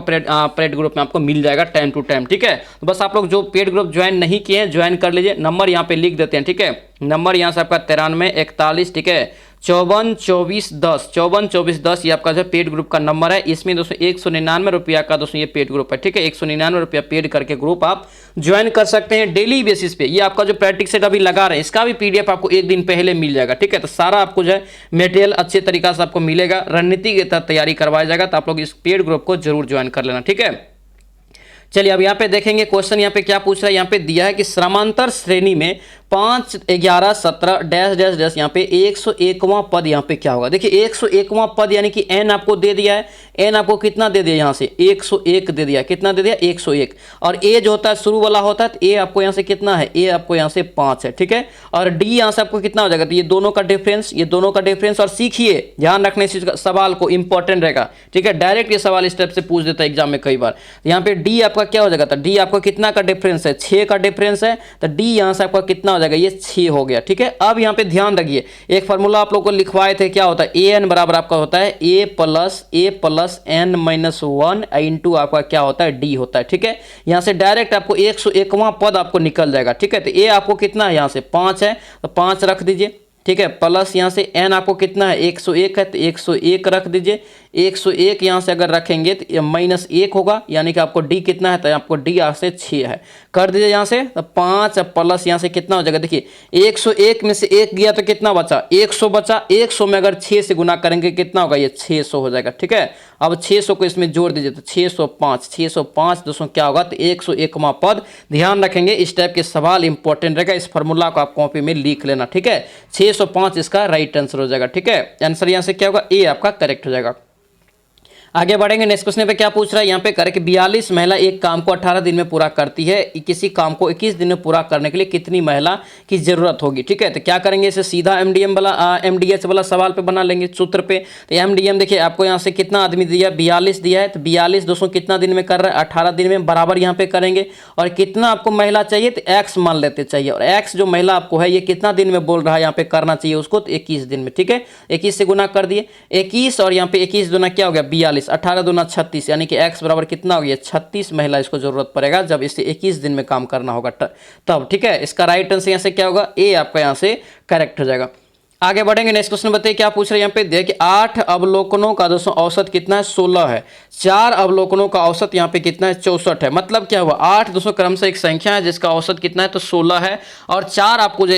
पेड ग्रुप में आपको मिल जाएगा टाइम टू टाइम, ठीक है। तो बस आप लोग जो पेड ग्रुप ज्वाइन नहीं किए हैं ज्वाइन कर लीजिए, नंबर यहाँ पे लिख देते हैं, ठीक है। नंबर यहाँ से आपका 9341, ठीक है, 542410, 542410 ये आपका जो पेड ग्रुप का नंबर है। इसमें दोस्तों 199 रुपया का दोस्तों ये पेड ग्रुप है, ठीक है। 199 रुपया पेड करके ग्रुप आप ज्वाइन कर सकते हैं डेली बेसिस पे। ये आपका जो प्रैक्टिस सेट अभी लगा रहे हैं, इसका भी पीडीएफ आपको 1 दिन पहले मिल जाएगा, ठीक है। तो सारा आपको जो है मटेरियल अच्छे तरीका से आपको मिलेगा, रणनीति के तहत तैयारी करवाया जाएगा। तो आप लोग इस पेड ग्रुप को जरूर ज्वाइन कर लेना, ठीक है। चलिए अब यहाँ पे देखेंगे क्वेश्चन यहाँ पे क्या पूछ रहा है, यहाँ पे दिया है कि समांतर श्रेणी में 5, 11, 17 डैश डैश डैश यहाँ पे 101वां पद यहाँ पे क्या होगा। देखिए 101वां पद यानी कि n आपको दे दिया है, n आपको कितना दे दिया यहाँ से 101 दे दिया, कितना दे दिया 101। और a जो होता है शुरू वाला होता है, तो a आपको यहाँ से कितना है, a आपको यहाँ से 5 है, ठीक है। और d यहाँ से आपको कितना हो जाएगा, तो ये दोनों का डिफरेंस, ये दोनों का डिफरेंस। और सीखिए, ध्यान रखने इस सवाल को, इंपॉर्टेंट रहेगा, ठीक है। डायरेक्ट ये सवाल स्टेप से पूछ देता है एग्जाम में कई बार। यहाँ पे d आपका क्या हो जाएगा, तो d आपको कितना का डिफरेंस है, 6 का डिफरेंस है, तो d यहाँ से आपका कितना हो जाएगा जाएगा ये 6 हो गया। ठीक है, अब यहाँ पे ध्यान रखिए, एक फार्मूला आप लोग को लिखवाए थे, क्या होता है, ए एन बराबर आपका होता है ए प्लस एन माइनस 1 इंटू आपका क्या होता है डी होता है। ठीक है, यहाँ से डायरेक्ट आपको 101वां पद आपको निकल जाएगा। ठीक है, तो ए आपको कितना है, यहाँ से 5 है तो 5 रख दीजिए। ठीक है, प्लस यहाँ से एन आपको कितना है 101 है तो 101 रख दीजिए। 101 यहाँ से अगर रखेंगे तो माइनस 1 होगा, यानी कि आपको डी कितना है, तो आपको डी यहाँ से 6 है, कर दीजिए यहाँ से। तो 5 प्लस यहाँ से कितना हो जाएगा, देखिए 101 में से 1 गया तो कितना बचा, 100 बचा। 100 में अगर 6 से गुना करेंगे कितना होगा, ये 600 हो जाएगा। ठीक है, अब 600 को इसमें जोड़ दीजिए तो 605 दोस्तों क्या होगा, तो 101वां पद। ध्यान रखेंगे, इस टाइप के सवाल इंपॉर्टेंट रहेगा, इस फार्मूला को आप कॉपी में लिख लेना। ठीक है, 605 इसका राइट आंसर हो जाएगा। ठीक है, आंसर यहाँ से क्या होगा, ए आपका करेक्ट हो जाएगा। आगे बढ़ेंगे, नेक्स्ट क्वेश्चन पे क्या पूछ रहा है यहाँ पे, करे कि 42 महिला एक काम को 18 दिन में पूरा करती है, किसी काम को 21 दिन में पूरा करने के लिए कितनी महिला की जरूरत होगी। ठीक है, तो क्या करेंगे, इसे सीधा एमडीएच वाला सवाल पे बना लेंगे सूत्र पे। तो एमडीएम देखिए आपको यहाँ से कितना आदमी दिया, 42 दिया है, तो 42 दोस्तों कितना दिन में कर रहा है, 18 दिन में, बराबर यहाँ पे करेंगे। और कितना आपको महिला चाहिए, तो एक्स मान लेते चाहिए, और एक्स जो महिला आपको है ये कितना दिन में बोल रहा है यहाँ पे करना चाहिए उसको, तो 21 दिन में। ठीक है, 21 से गुना कर दिए, 21 और यहाँ पे 21 दूना क्या हो गया 42, 18 दूना 36, यानी कि x बराबर कितना हो गया 36 महिला इसको जरूरत पड़ेगा जब इसे 21 दिन में काम करना होगा तब। ठीक है, इसका राइट आंसर यहाँ से क्या होगा, ए आपका यहाँ से करेक्ट हो जाएगा। आगे बढ़ेंगे, नेक्स्ट क्वेश्चन बताइए क्या पूछ रहे हैं यहाँ पे, देखिए 8 अवलोकनों का दोस्तों औसत कितना है 16 है, 4 अवलोकनों का औसत यहाँ पे कितना है 64 है। मतलब क्या हुआ, 8 दोस्तों क्रमशः एक संख्या है जिसका औसत कितना है तो 16 है, और 4 आपको जो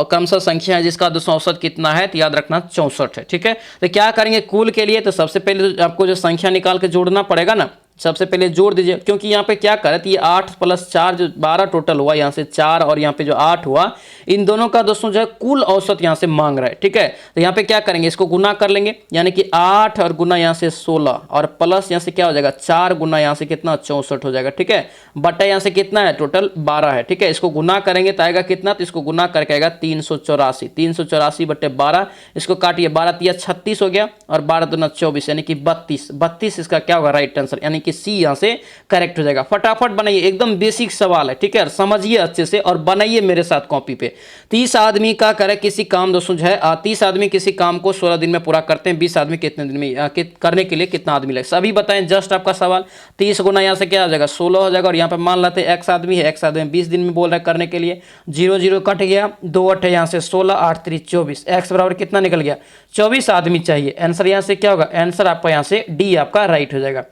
क्रमशः संख्या है जिसका दोस्तों औसत कितना है तो याद रखना 64 है। ठीक है, तो क्या करेंगे कुल के लिए, तो सबसे पहले आपको जो संख्या निकाल के जोड़ना पड़ेगा ना, सबसे पहले जोड़ दीजिए, क्योंकि यहाँ पे क्या करे, ये 8 प्लस 4 जो 12 टोटल हुआ, यहाँ से 4 और यहाँ पे जो 8 हुआ, इन दोनों का दोस्तों जो है कुल औसत यहाँ से मांग रहा है। ठीक है, तो यहाँ पे क्या करेंगे, इसको गुना कर लेंगे, यानी कि 8 और गुना यहाँ से 16 और प्लस यहाँ से क्या हो जाएगा 4 गुना यहाँ से कितना 64 हो जाएगा। ठीक है, बटा यहाँ से कितना है टोटल 12 है। ठीक है, इसको गुना करेंगे तो आएगा कितना, तो इसको गुना करके आएगा 384, 384 बटे 12, इसको काटिए 12 तिया 36 हो गया, और 12 दूना 24 यानी कि 32 इसका क्या होगा राइट आंसर, यानी कि सी यहां से करेक्ट हो जाएगा। फटाफट बनाइए, एकदम बेसिक सवाल है। ठीक है, समझिए अच्छे से और बनाइए मेरे साथ कॉपी पे। 30 आदमी का करे किसी काम दोस्तों जो है 30 आदमी किसी काम को 16 दिन में पूरा करते हैं, 20 आदमी कितने दिन में करने के लिए कितना आदमी लगेगा, सभी बताएं। जस्ट आपका सवाल 30 गुना यहाँ से क्या हो जाएगा 16 हो जाएगा, और यहाँ पे मान लेते हैं x आदमी है, x आदमी 20 दिन में बोल रहा है करने के लिए, 0 0 कट गया, 2 8 यहाँ से 16, 8 3 24, x बराबर कितना निकल गया 24 आदमी चाहिए। आंसर यहाँ से क्या होगा, आंसर आपका यहाँ से डी आपका राइट हो जाएगा।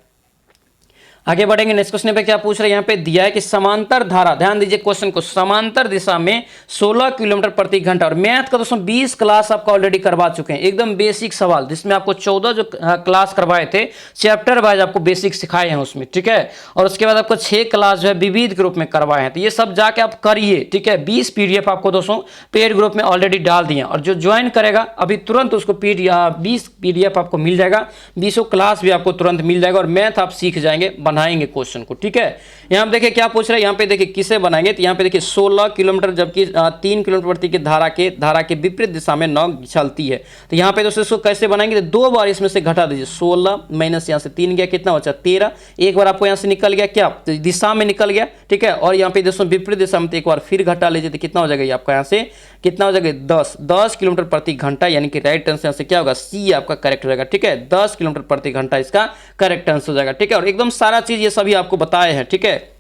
आगे बढ़ेंगे, नेक्स्ट क्वेश्चन पे क्या पूछ रहे हैं यहाँ पे, दिया है कि समांतर धारा, ध्यान दीजिए क्वेश्चन को, समांतर दिशा में 16 किलोमीटर प्रति घंटा, और मैथ का दोस्तों 20 क्लास आपका ऑलरेडी करवा चुके हैं, एकदम बेसिक सवाल, जिसमें आपको 14 जो क्लास करवाए थे चैप्टर वाइज आपको बेसिक सिखाए हैं उसमें। ठीक है, और उसके बाद आपको 6 क्लास जो है विविध ग्रुप में करवाए हैं, तो ये सब जाके आप करिए। ठीक है, 20 PDF आपको दोस्तों पेड ग्रुप में ऑलरेडी डाल दिए, और जो ज्वाइन करेगा अभी तुरंत उसको 20 PDF आपको मिल जाएगा, 20 क्लास भी आपको तुरंत मिल जाएगा, और मैथ आप सीख जाएंगे, बनाएंगे क्वेश्चन को। ठीक है, यहाँ पे देखिए क्या पूछ रहे हैं, यहाँ पे देखिए किसे बनाएंगे, तो यहाँ पे देखिए 16 किलोमीटर जबकि 3 किलोमीटर प्रति की धारा के विपरीत दिशा में नाव चलती है, तो यहाँ पे दोस्तों इसको कैसे बनाएंगे, तो 2 बार इसमें से घटा दीजिए, 16 माइनस यहाँ से 3 गया, कितना बचा 13, एक बार आपको यहाँ से निकल गया क्या, तो दिशा में निकल गया। ठीक है, और यहाँ पे दोस्तों विपरीत दिशा में तो एक बार फिर घटा लीजिए, तो कितना हो जाएगा ये आपका यहाँ से कितना हो जाएगा 10 किलोमीटर प्रति घंटा, यानी कि राइट आंसर यहाँ से क्या होगा सी आपका करेक्ट हो जाएगा। ठीक है, 10 किलोमीटर प्रति घंटा इसका करेक्ट आंसर हो जाएगा। ठीक है, और एकदम सारा चीज ये सभी आपको बताए हैं। ठीक है,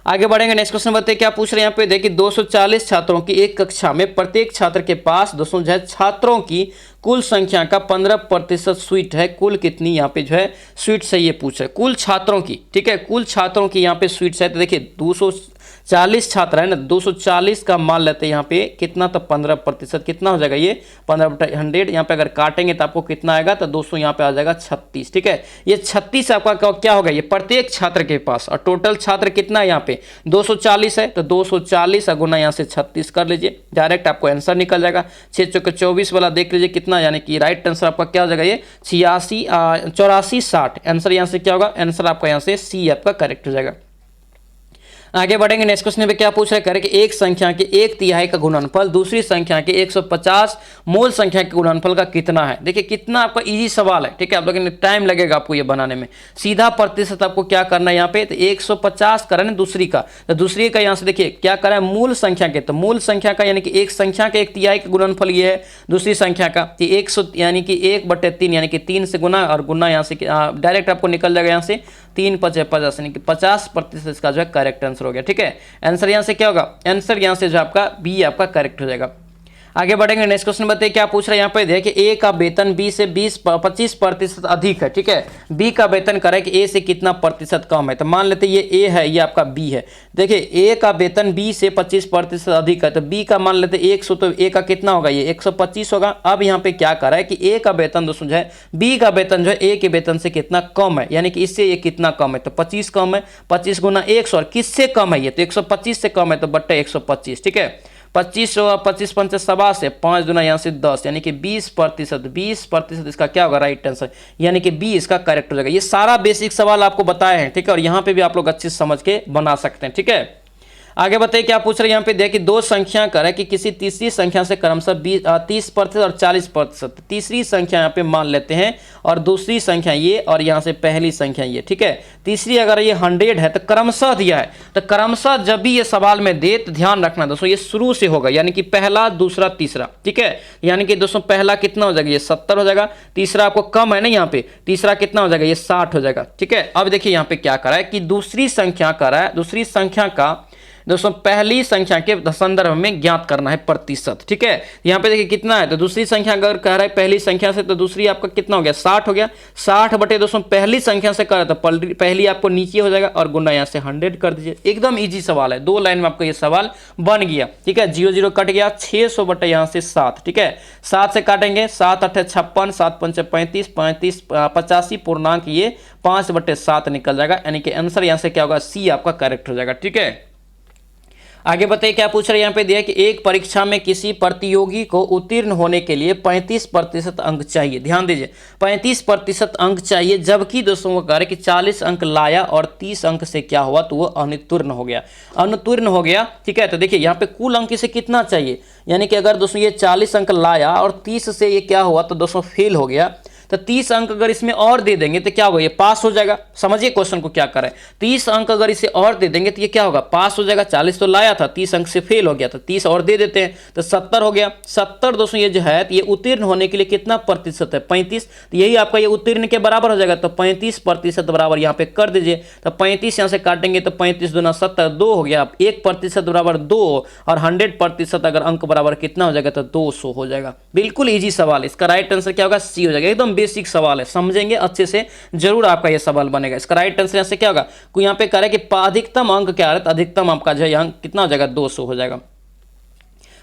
आगे बढ़ेंगे, नेक्स्ट क्वेश्चन बताइए क्या पूछ रहे हैं यहाँ पे, देखिए 240 छात्रों की एक कक्षा में प्रत्येक छात्र के पास दोस्तों जो है छात्रों की कुल संख्या का 15% स्वीट है, कुल कितनी यहाँ पे जो है स्वीट से ये पूछ रहे हैं कुल छात्रों की। ठीक है, कुल छात्रों की यहाँ पे स्वीट्स है, तो देखिए 240 छात्र है ना, 240 का मान लेते हैं यहाँ पे कितना, तो 15% कितना हो जाएगा ये 15/100, यहाँ पे अगर काटेंगे तो आपको कितना आएगा, तो 200 यहाँ पे आ जाएगा 36। ठीक है, ये 36 आपका क्या होगा, ये प्रत्येक छात्र के पास, और टोटल छात्र कितना है यहाँ पे 240 है, तो 240 गुना यहाँ से 36 कर लीजिए, डायरेक्ट आपको आंसर निकल जाएगा। 6 चौके 24 वाला देख लीजिए कितना, यानी कि राइट आंसर आपका क्या हो जाएगा ये 84 60, आंसर यहाँ से क्या होगा, आंसर आपका यहाँ से सी आपका करेक्ट हो जाएगा। आगे बढ़ेंगे नेक्स्ट क्वेश्चन पे क्या पूछ रहा है करे कि एक संख्या के 1/3 का गुणनफल दूसरी संख्या के 150 मूल संख्या के गुणनफल का कितना है। देखिए कितना आपका इजी सवाल है, ठीक है। आप लोगों टाइम लगेगा आपको ये बनाने में। सीधा प्रतिशत आपको क्या करना है यहाँ पे, तो 150 करा ना दूसरी का, तो दूसरी का यहाँ से देखिए क्या करा है मूल संख्या के, तो मूल संख्या का यानी कि एक संख्या के 1/3 का गुणनफल ये है, दूसरी संख्या का 100 यानी कि 1/3 यानी कि 3 से गुना और गुना यहाँ से डायरेक्ट आपको निकल जाएगा यहाँ से 3 × 5 = 50 यानी कि 50% इसका जो है करेक्ट आंसर हो गया, ठीक है। आंसर यहाँ से क्या होगा, आंसर यहाँ से जो आपका बी आपका करेक्ट हो जाएगा। आगे बढ़ेंगे नेक्स्ट क्वेश्चन बताइए क्या पूछ रहा है यहाँ पे, देखिए ए का वेतन बी से 25% अधिक है, ठीक है। बी का वेतन करे कि ए से कितना प्रतिशत कम है, तो मान लेते ये ए है, ये आपका बी है। देखिए ए का वेतन बी से 25% अधिक है, तो बी का मान लेते 100, तो ए का कितना होगा, ये 125 होगा। अब यहाँ पे क्या कर रहा है कि ए का वेतन दोस्तों जो है बी का वेतन जो है ए के वेतन से कितना कम है, यानी कि इससे ये कितना कम है, तो 25 कम है, 25 × 100 और किससे कम है ये, तो 125 से कम है, तो बट्टे 125, ठीक है। 25 होगा, 25 × 5 = 7 से 5 दूना यहाँ से 10 यानी कि 20% इसका क्या होगा राइट आंसर, यानी कि बी इसका करेक्ट हो जाएगा। ये सारा बेसिक सवाल आपको बताए हैं, ठीक है, और यहाँ पे भी आप लोग अच्छे से समझ के बना सकते हैं, ठीक है। आगे बताइए क्या पूछ रहे हैं यहाँ पे, देखिए दो संख्या करे कि किसी तीसरी संख्या से क्रमशः 30% और 40%। तीसरी संख्या यहाँ पे मान लेते हैं और दूसरी संख्या ये और यहाँ से पहली संख्या ये, ठीक है। तीसरी अगर ये 100 है तो क्रमशः दिया है, तो क्रमशः जब भी ये सवाल में दे तो ध्यान रखना दोस्तों ये शुरू से होगा, यानी कि पहला दूसरा तीसरा, ठीक है। यानी कि दोस्तों पहला कितना हो जाएगा, ये 70 हो जाएगा। तीसरा आपको कम है ना यहाँ पे, तीसरा कितना हो जाएगा, ये 60 हो जाएगा, ठीक है। अब देखिए यहाँ पे क्या करा है कि दूसरी संख्या करा है, दूसरी संख्या का दोस्तों पहली संख्या के संदर्भ में ज्ञात करना है प्रतिशत, ठीक है। यहाँ पे देखिए कितना है, तो दूसरी संख्या अगर कह रहा है पहली संख्या से, तो दूसरी आपका कितना हो गया 60 हो गया। 60 बटे दोस्तों पहली संख्या से कर रहा है, तो पहली आपको नीचे हो जाएगा और गुना यहाँ से 100 कर दीजिए। एकदम इजी सवाल है, 2 लाइन में आपको ये सवाल बन गया, ठीक है। 0 0 कट गया, 600 बटे यहाँ से 7, ठीक है। 7 से काटेंगे, 7 8 56, 7 5 35, 35 85 पूर्णांक ये 5/7 निकल जाएगा, यानी कि आंसर यहाँ से क्या होगा, सी आपका करेक्ट हो जाएगा, ठीक है। आगे बताइए क्या पूछ रहे हैं यहाँ पे, दिया कि एक परीक्षा में किसी प्रतियोगी को उत्तीर्ण होने के लिए 35% अंक चाहिए। ध्यान दीजिए 35% अंक चाहिए, जबकि दोस्तों वो कह रहे कि 40 अंक लाया और 30 अंक से क्या हुआ, तो वो अनुत्तीर्ण हो गया, अनुत्तीर्ण हो गया, ठीक है। तो देखिए यहाँ पे कुल अंक इसे कितना चाहिए, यानी कि अगर दोस्तों ये 40 अंक लाया और 30 से ये क्या हुआ, तो दोस्तों फेल हो गया, तो 30 अंक अगर इसमें और दे देंगे तो क्या होगा, ये पास हो जाएगा। समझिए क्वेश्चन को क्या करें, 30 अंक अगर इसे और दे देंगे तो ये क्या होगा, पास हो जाएगा। 40 तो लाया था, 30 अंक से फेल हो गया, तो 30 और दे देते हैं तो 70 हो गया। 70 दोस्तों ये जो है ये उत्तीर्ण होने के लिए कितना प्रतिशत है, 35, तो यही आपका ये उत्तीर्ण के बराबर हो जाएगा। तो 35% बराबर यहाँ पे कर दीजिए, तो 35 यहाँ से काटेंगे तो 35 दूना 70, 2 हो गया। 1% बराबर 2 और 100% अगर अंक बराबर कितना हो जाएगा, तो 200 हो जाएगा। बिल्कुल ईजी सवाल, इसका राइट आंसर क्या होगा, सी हो जाएगा। एकदम बेसिक सवाल है, समझेंगे अच्छे से जरूर आपका ये सवाल बनेगा। इसका राइट आंसर यहाँ से क्या होगा, कोई यहाँ पे कह रहा है कि अधिकतम अंक क्या है, तो अधिकतम आपका जो है अंक कितना हो जाएगा, 200 हो जाएगा।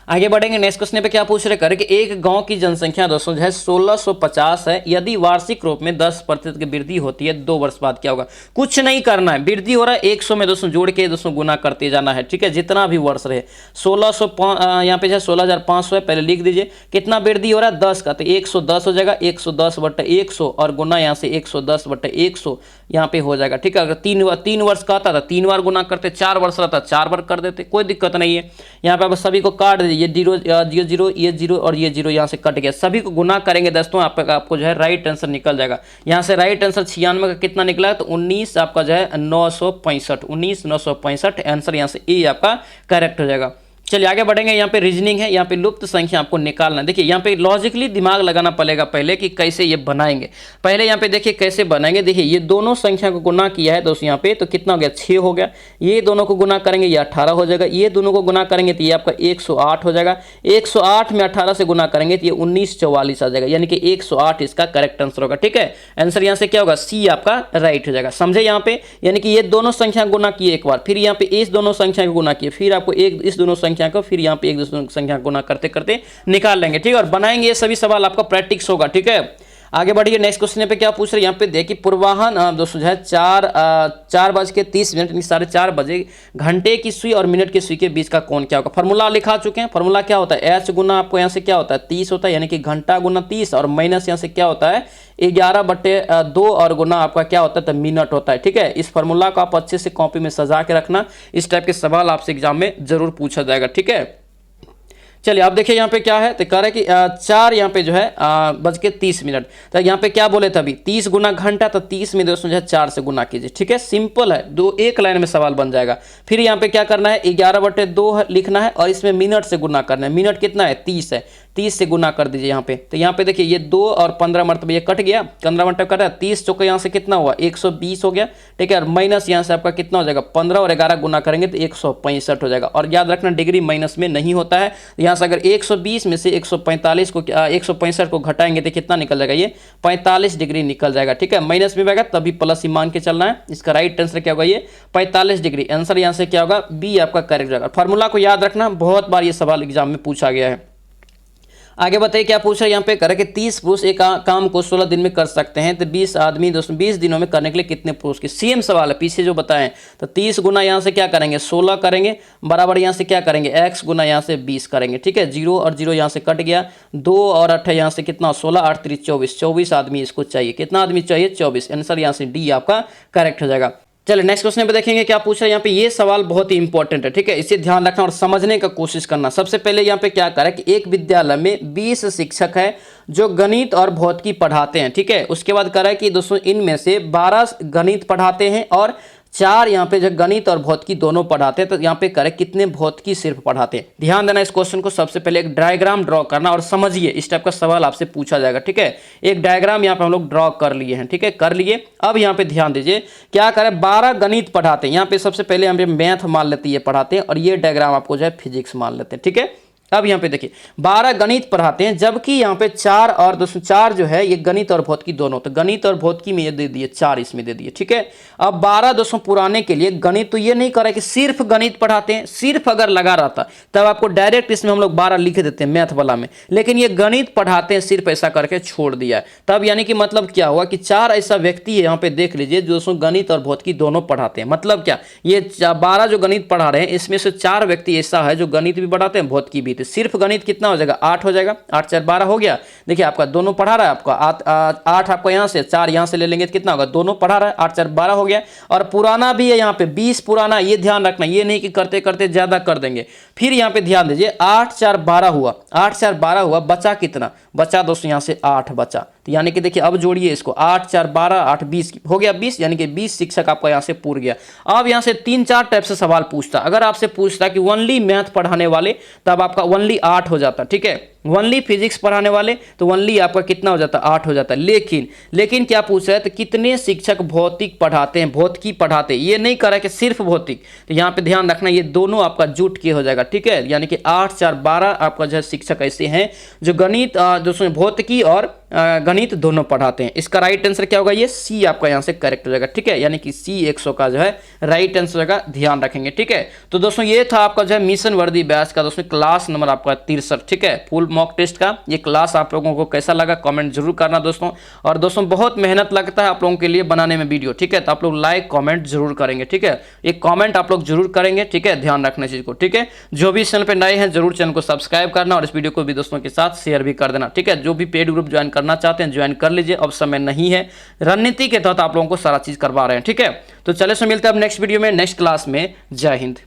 आगे बढ़ेंगे नेक्स्ट क्वेश्चन पे क्या पूछ रहे हैं कि एक गांव की जनसंख्या दोस्तों जो है 1650 है, यदि वार्षिक रूप में 10% की वृद्धि होती है 2 वर्ष बाद क्या होगा। कुछ नहीं करना है, वृद्धि हो रहा है 100 में दोस्तों जोड़ के दोस्तों गुना करते जाना है, ठीक है। जितना भी वर्ष रहे 1600 यहाँ पे जो है 16500 है, पहले लिख दीजिए कितना वृद्धि हो रहा है 10 का, तो 110 हो जाएगा। 110 बटे 100 और गुना यहाँ से 110 बटे 100 यहाँ पे हो जाएगा, ठीक है। अगर 3 वर्ष का आता था 3 बार गुना करते, 4 वर्ष रहता 4 बार कर देते, कोई दिक्कत नहीं है। यहाँ पे आप सभी को काट दीजिए, ये 0 ये 0 और ये 0 यहाँ से कट गया, सभी को गुना करेंगे दोस्तों आपको जो है राइट आंसर निकल जाएगा। यहाँ से राइट आंसर 96 का कितना निकला है, तो 19 आपका जो है 965, 19,965 आंसर यहाँ से ए आपका करेक्ट हो जाएगा। चलिए आगे बढ़ेंगे, यहाँ पे रीजनिंग है, यहाँ पे लुप्त संख्या आपको निकालना है। देखिए यहाँ पे लॉजिकली दिमाग लगाना पड़ेगा पहले कि कैसे ये बनाएंगे। पहले यहाँ पे देखिए कैसे बनाएंगे, देखिए ये दोनों संख्या को गुना किया है दोस्तों यहाँ पे, तो कितना हो गया 6 हो गया। ये दोनों को गुना करेंगे ये 18 हो जाएगा, ये दोनों को गुना करेंगे तो ये आपका 108 हो जाएगा। 108 में 18 से गुना करेंगे तो ये 1944 आ जाएगा, यानी कि 108 इसका करेक्ट आंसर होगा, ठीक है। आंसर यहाँ से क्या होगा, सी आपका राइट हो जाएगा। समझे यहाँ पे, यानी कि ये दोनों संख्या गुना किए एक बार, फिर यहाँ पे इस दोनों संख्या को गुना किए, फिर आपको एक इस दोनों संख्या को, फिर यहाँ पे एक दूसरे संख्या गुना करते करते निकाल लेंगे, ठीक है। और बनाएंगे ये सभी सवाल आपका प्रैक्टिस होगा, ठीक है। आगे बढ़िए, नेक्स्ट क्वेश्चन पे क्या पूछ रहे हैं यहाँ पे देखिए, पूर्वाहन दोस्तों जो है 4:30 यानी 4:30 बजे घंटे की सुई और मिनट की सुई के बीच का कोण क्या होगा। फॉर्मूला लिखा चुके हैं। फॉर्मूला क्या होता है, एच गुना आपको यहाँ से क्या होता है 30 होता है, यानी कि घंटा गुना 30 और माइनस यहाँ से क्या होता है 11/2 और गुना आपका क्या होता है तो मिनट होता है। ठीक है, इस फॉर्मूला को आप अच्छे से कॉपी में सजा के रखना, इस टाइप के सवाल आपसे एग्जाम में जरूर पूछा जाएगा। ठीक है, चलिए अब देखिए यहाँ पे क्या है, तो कह रहा है कि 4 यहाँ पे जो है 4:30, तो यहाँ पे क्या बोले थे अभी 30 गुना घंटा, तो 30 में दोस्तों जो है 4 से गुना कीजिए। ठीक है, सिंपल है, एक लाइन में सवाल बन जाएगा। फिर यहाँ पे क्या करना है 11/2 लिखना है और इसमें मिनट से गुना करना है। मिनट कितना है 30 है, 30 से गुना कर दीजिए यहाँ पे। तो यहाँ पे देखिए ये 2 और 15 मरतबा ये कट गया, 15 मरतबा कट गया, 30 चौके यहाँ से कितना हुआ 120 हो गया। ठीक है, और माइनस यहाँ से आपका कितना हो जाएगा 15 और 11 गुना करेंगे तो 165 हो जाएगा। और याद रखना डिग्री माइनस में नहीं होता है, यहाँ से अगर 120 में से 145 को 165 को घटाएंगे तो कितना निकल जाएगा, ये 45 डिग्री निकल जाएगा। ठीक है, माइनस में आएगा तभी प्लस ही मान के चलना है। इसका राइट आंसर क्या होगा ये 45 डिग्री। आंसर यहाँ से क्या होगा बी आपका करेक्ट होगा। फॉर्मूला को याद रखना, बहुत बार ये सवाल एग्जाम में पूछा गया है। आगे बताइए क्या पूछ रहा है यहाँ पे, करे कि 30 पुरुष एक काम को 16 दिन में कर सकते हैं, तो 20 आदमी दोस्तों 20 दिनों में करने के लिए कितने पुरुष की। सेम सवाल है पीछे जो बताएं, तो 30 गुना यहाँ से क्या करेंगे 16 करेंगे, बराबर यहाँ से क्या करेंगे x गुना यहाँ से 20 करेंगे। ठीक है, 0 और 0 यहाँ से कट गया, 2 और 8 यहाँ से कितना 16, 8 3 24, 24 आदमी इसको चाहिए। कितना आदमी चाहिए 24। आंसर यहाँ से डी आपका करेक्ट हो जाएगा। चलिए नेक्स्ट क्वेश्चन पे देखेंगे क्या पूछ रहा है यहाँ पे। ये सवाल बहुत ही इंपॉर्टेंट है। ठीक है, इसे ध्यान रखना और समझने का कोशिश करना। सबसे पहले यहाँ पे क्या करें कि एक विद्यालय में 20 शिक्षक है जो गणित और भौतिकी पढ़ाते हैं। ठीक है, उसके बाद कह रहा है कि दोस्तों इनमें से 12 गणित पढ़ाते हैं और 4 यहाँ पे जो गणित और भौतिकी दोनों पढ़ाते हैं। तो यहाँ पे करें कितने भौतिकी सिर्फ पढ़ाते हैं। ध्यान देना इस क्वेश्चन को, सबसे पहले एक डायग्राम ड्रॉ करना और समझिए, इस टाइप का सवाल आपसे पूछा जाएगा। ठीक है, एक डायग्राम यहाँ पे हम लोग ड्रॉ कर लिए हैं। ठीक है, कर लिए। अब यहाँ पे ध्यान दीजिए क्या करें, 12 गणित पढ़ाते हैं। यहाँ पे सबसे पहले हम मैथ मान लेते हैं ये पढ़ाते हैं, और ये डायग्राम आपको जो है फिजिक्स मान लेते हैं। ठीक है, अब यहाँ पे देखिए 12 गणित पढ़ाते हैं, जबकि यहाँ पे 4 और दोस्तों 4 जो है ये गणित और भौतिकी दोनों, तो गणित और भौतिकी में ये दे दिए 4 इसमें दे दिए। ठीक है, अब 12 दोस्तों पुराने के लिए गणित तो ये नहीं कर रहा है कि सिर्फ गणित पढ़ाते हैं, सिर्फ अगर लगा रहता तब आपको डायरेक्ट इसमें हम लोग 12 लिख देते हैं मैथ वाला में, लेकिन ये गणित पढ़ाते हैं सिर्फ ऐसा करके छोड़ दिया है। तब यानी कि मतलब क्या हुआ कि 4 ऐसा व्यक्ति है यहाँ पे देख लीजिए जो दोस्तों गणित और भौतिकी दोनों पढ़ाते हैं। मतलब क्या, ये 12 जो गणित पढ़ा रहे हैं इसमें से 4 व्यक्ति ऐसा है जो गणित भी पढ़ाते हैं भौतिकी भी। सिर्फ गणित कितना हो जाएगा 8 हो जाएगा, 8 4 12 हो गया। देखिए आपका दोनों पढ़ा रहा है, आपका 8 आपको यहाँ से 4 यहाँ से ले लेंगे तो कितना होगा, दोनों पढ़ा रहा है, 8 4 12 हो गया। और पुराना भी है यहाँ पे 20 पुराना, ये ध्यान रखना, ये नहीं कि करते करते ज्यादा कर देंगे। फिर यहाँ पे ध्यान दीजिए 8 4 12 हुआ, 8 4 12 हुआ, बचा कितना, बचा दोस्तों यहाँ से 8 बचा। तो यानी कि देखिए अब जोड़िए इसको, 8 4 12 8 20 हो गया 20, यानी कि 20 शिक्षक आपका यहाँ से पूर गया। अब यहाँ से 3-4 टाइप से सवाल पूछता। अगर आपसे पूछता कि ओनली मैथ पढ़ाने वाले, तब आपका ओनली 8 हो जाता। ठीक है, ओनली फिजिक्स पढ़ाने वाले तो ओनली आपका कितना हो जाता 8 हो जाता। लेकिन क्या पूछ रहा है, तो कितने शिक्षक भौतिक पढ़ाते हैं, भौतिकी पढ़ाते हैं, ये नहीं करा कि सिर्फ भौतिक। तो यहाँ पे ध्यान रखना ये दोनों आपका जुट के हो जाएगा। ठीक है, यानी कि 8 4 12 आपका जो है शिक्षक ऐसे हैं जो गणित दोस्तों भौतिकी और गणित दोनों पढ़ाते हैं। इसका राइट आंसर क्या होगा, ये सी आपका यहाँ से करेक्ट हो जाएगा। ठीक है, यानी कि सी 100 का जो है राइट आंसर होगा, ध्यान रखेंगे। ठीक है, तो दोस्तों ये था आपका जो है मिशन वर्दी बैच का दोस्तों क्लास नंबर आपका 63। ठीक है, फुल मॉक टेस्ट का ये क्लास आप लोगों को कैसा लगा कमेंट जरूर करना दोस्तों। और दोस्तों बहुत मेहनत लगता है आप लोगों के लिए बनाने में वीडियो। ठीक है, तो आप लोग लाइक कमेंट जरूर करेंगे। ठीक है, एक कमेंट आप लोग जरूर करेंगे। ठीक है, ध्यान रखना चीज को। ठीक है, जो भी चैनल पे नए हैं जरूर चैनल को सब्सक्राइब करना और इस वीडियो को भी दोस्तों के साथ शेयर भी कर देना। ठीक है, जो भी पेड ग्रुप ज्वाइन करना चाहते हैं ज्वाइन कर लीजिए, अब समय नहीं है, रणनीति के तहत आप लोगों को सारा चीज करवा रहे हैं। ठीक है, तो चले सो मिलते हैं अब नेक्स्ट वीडियो में नेक्स्ट क्लास में। जय हिंद।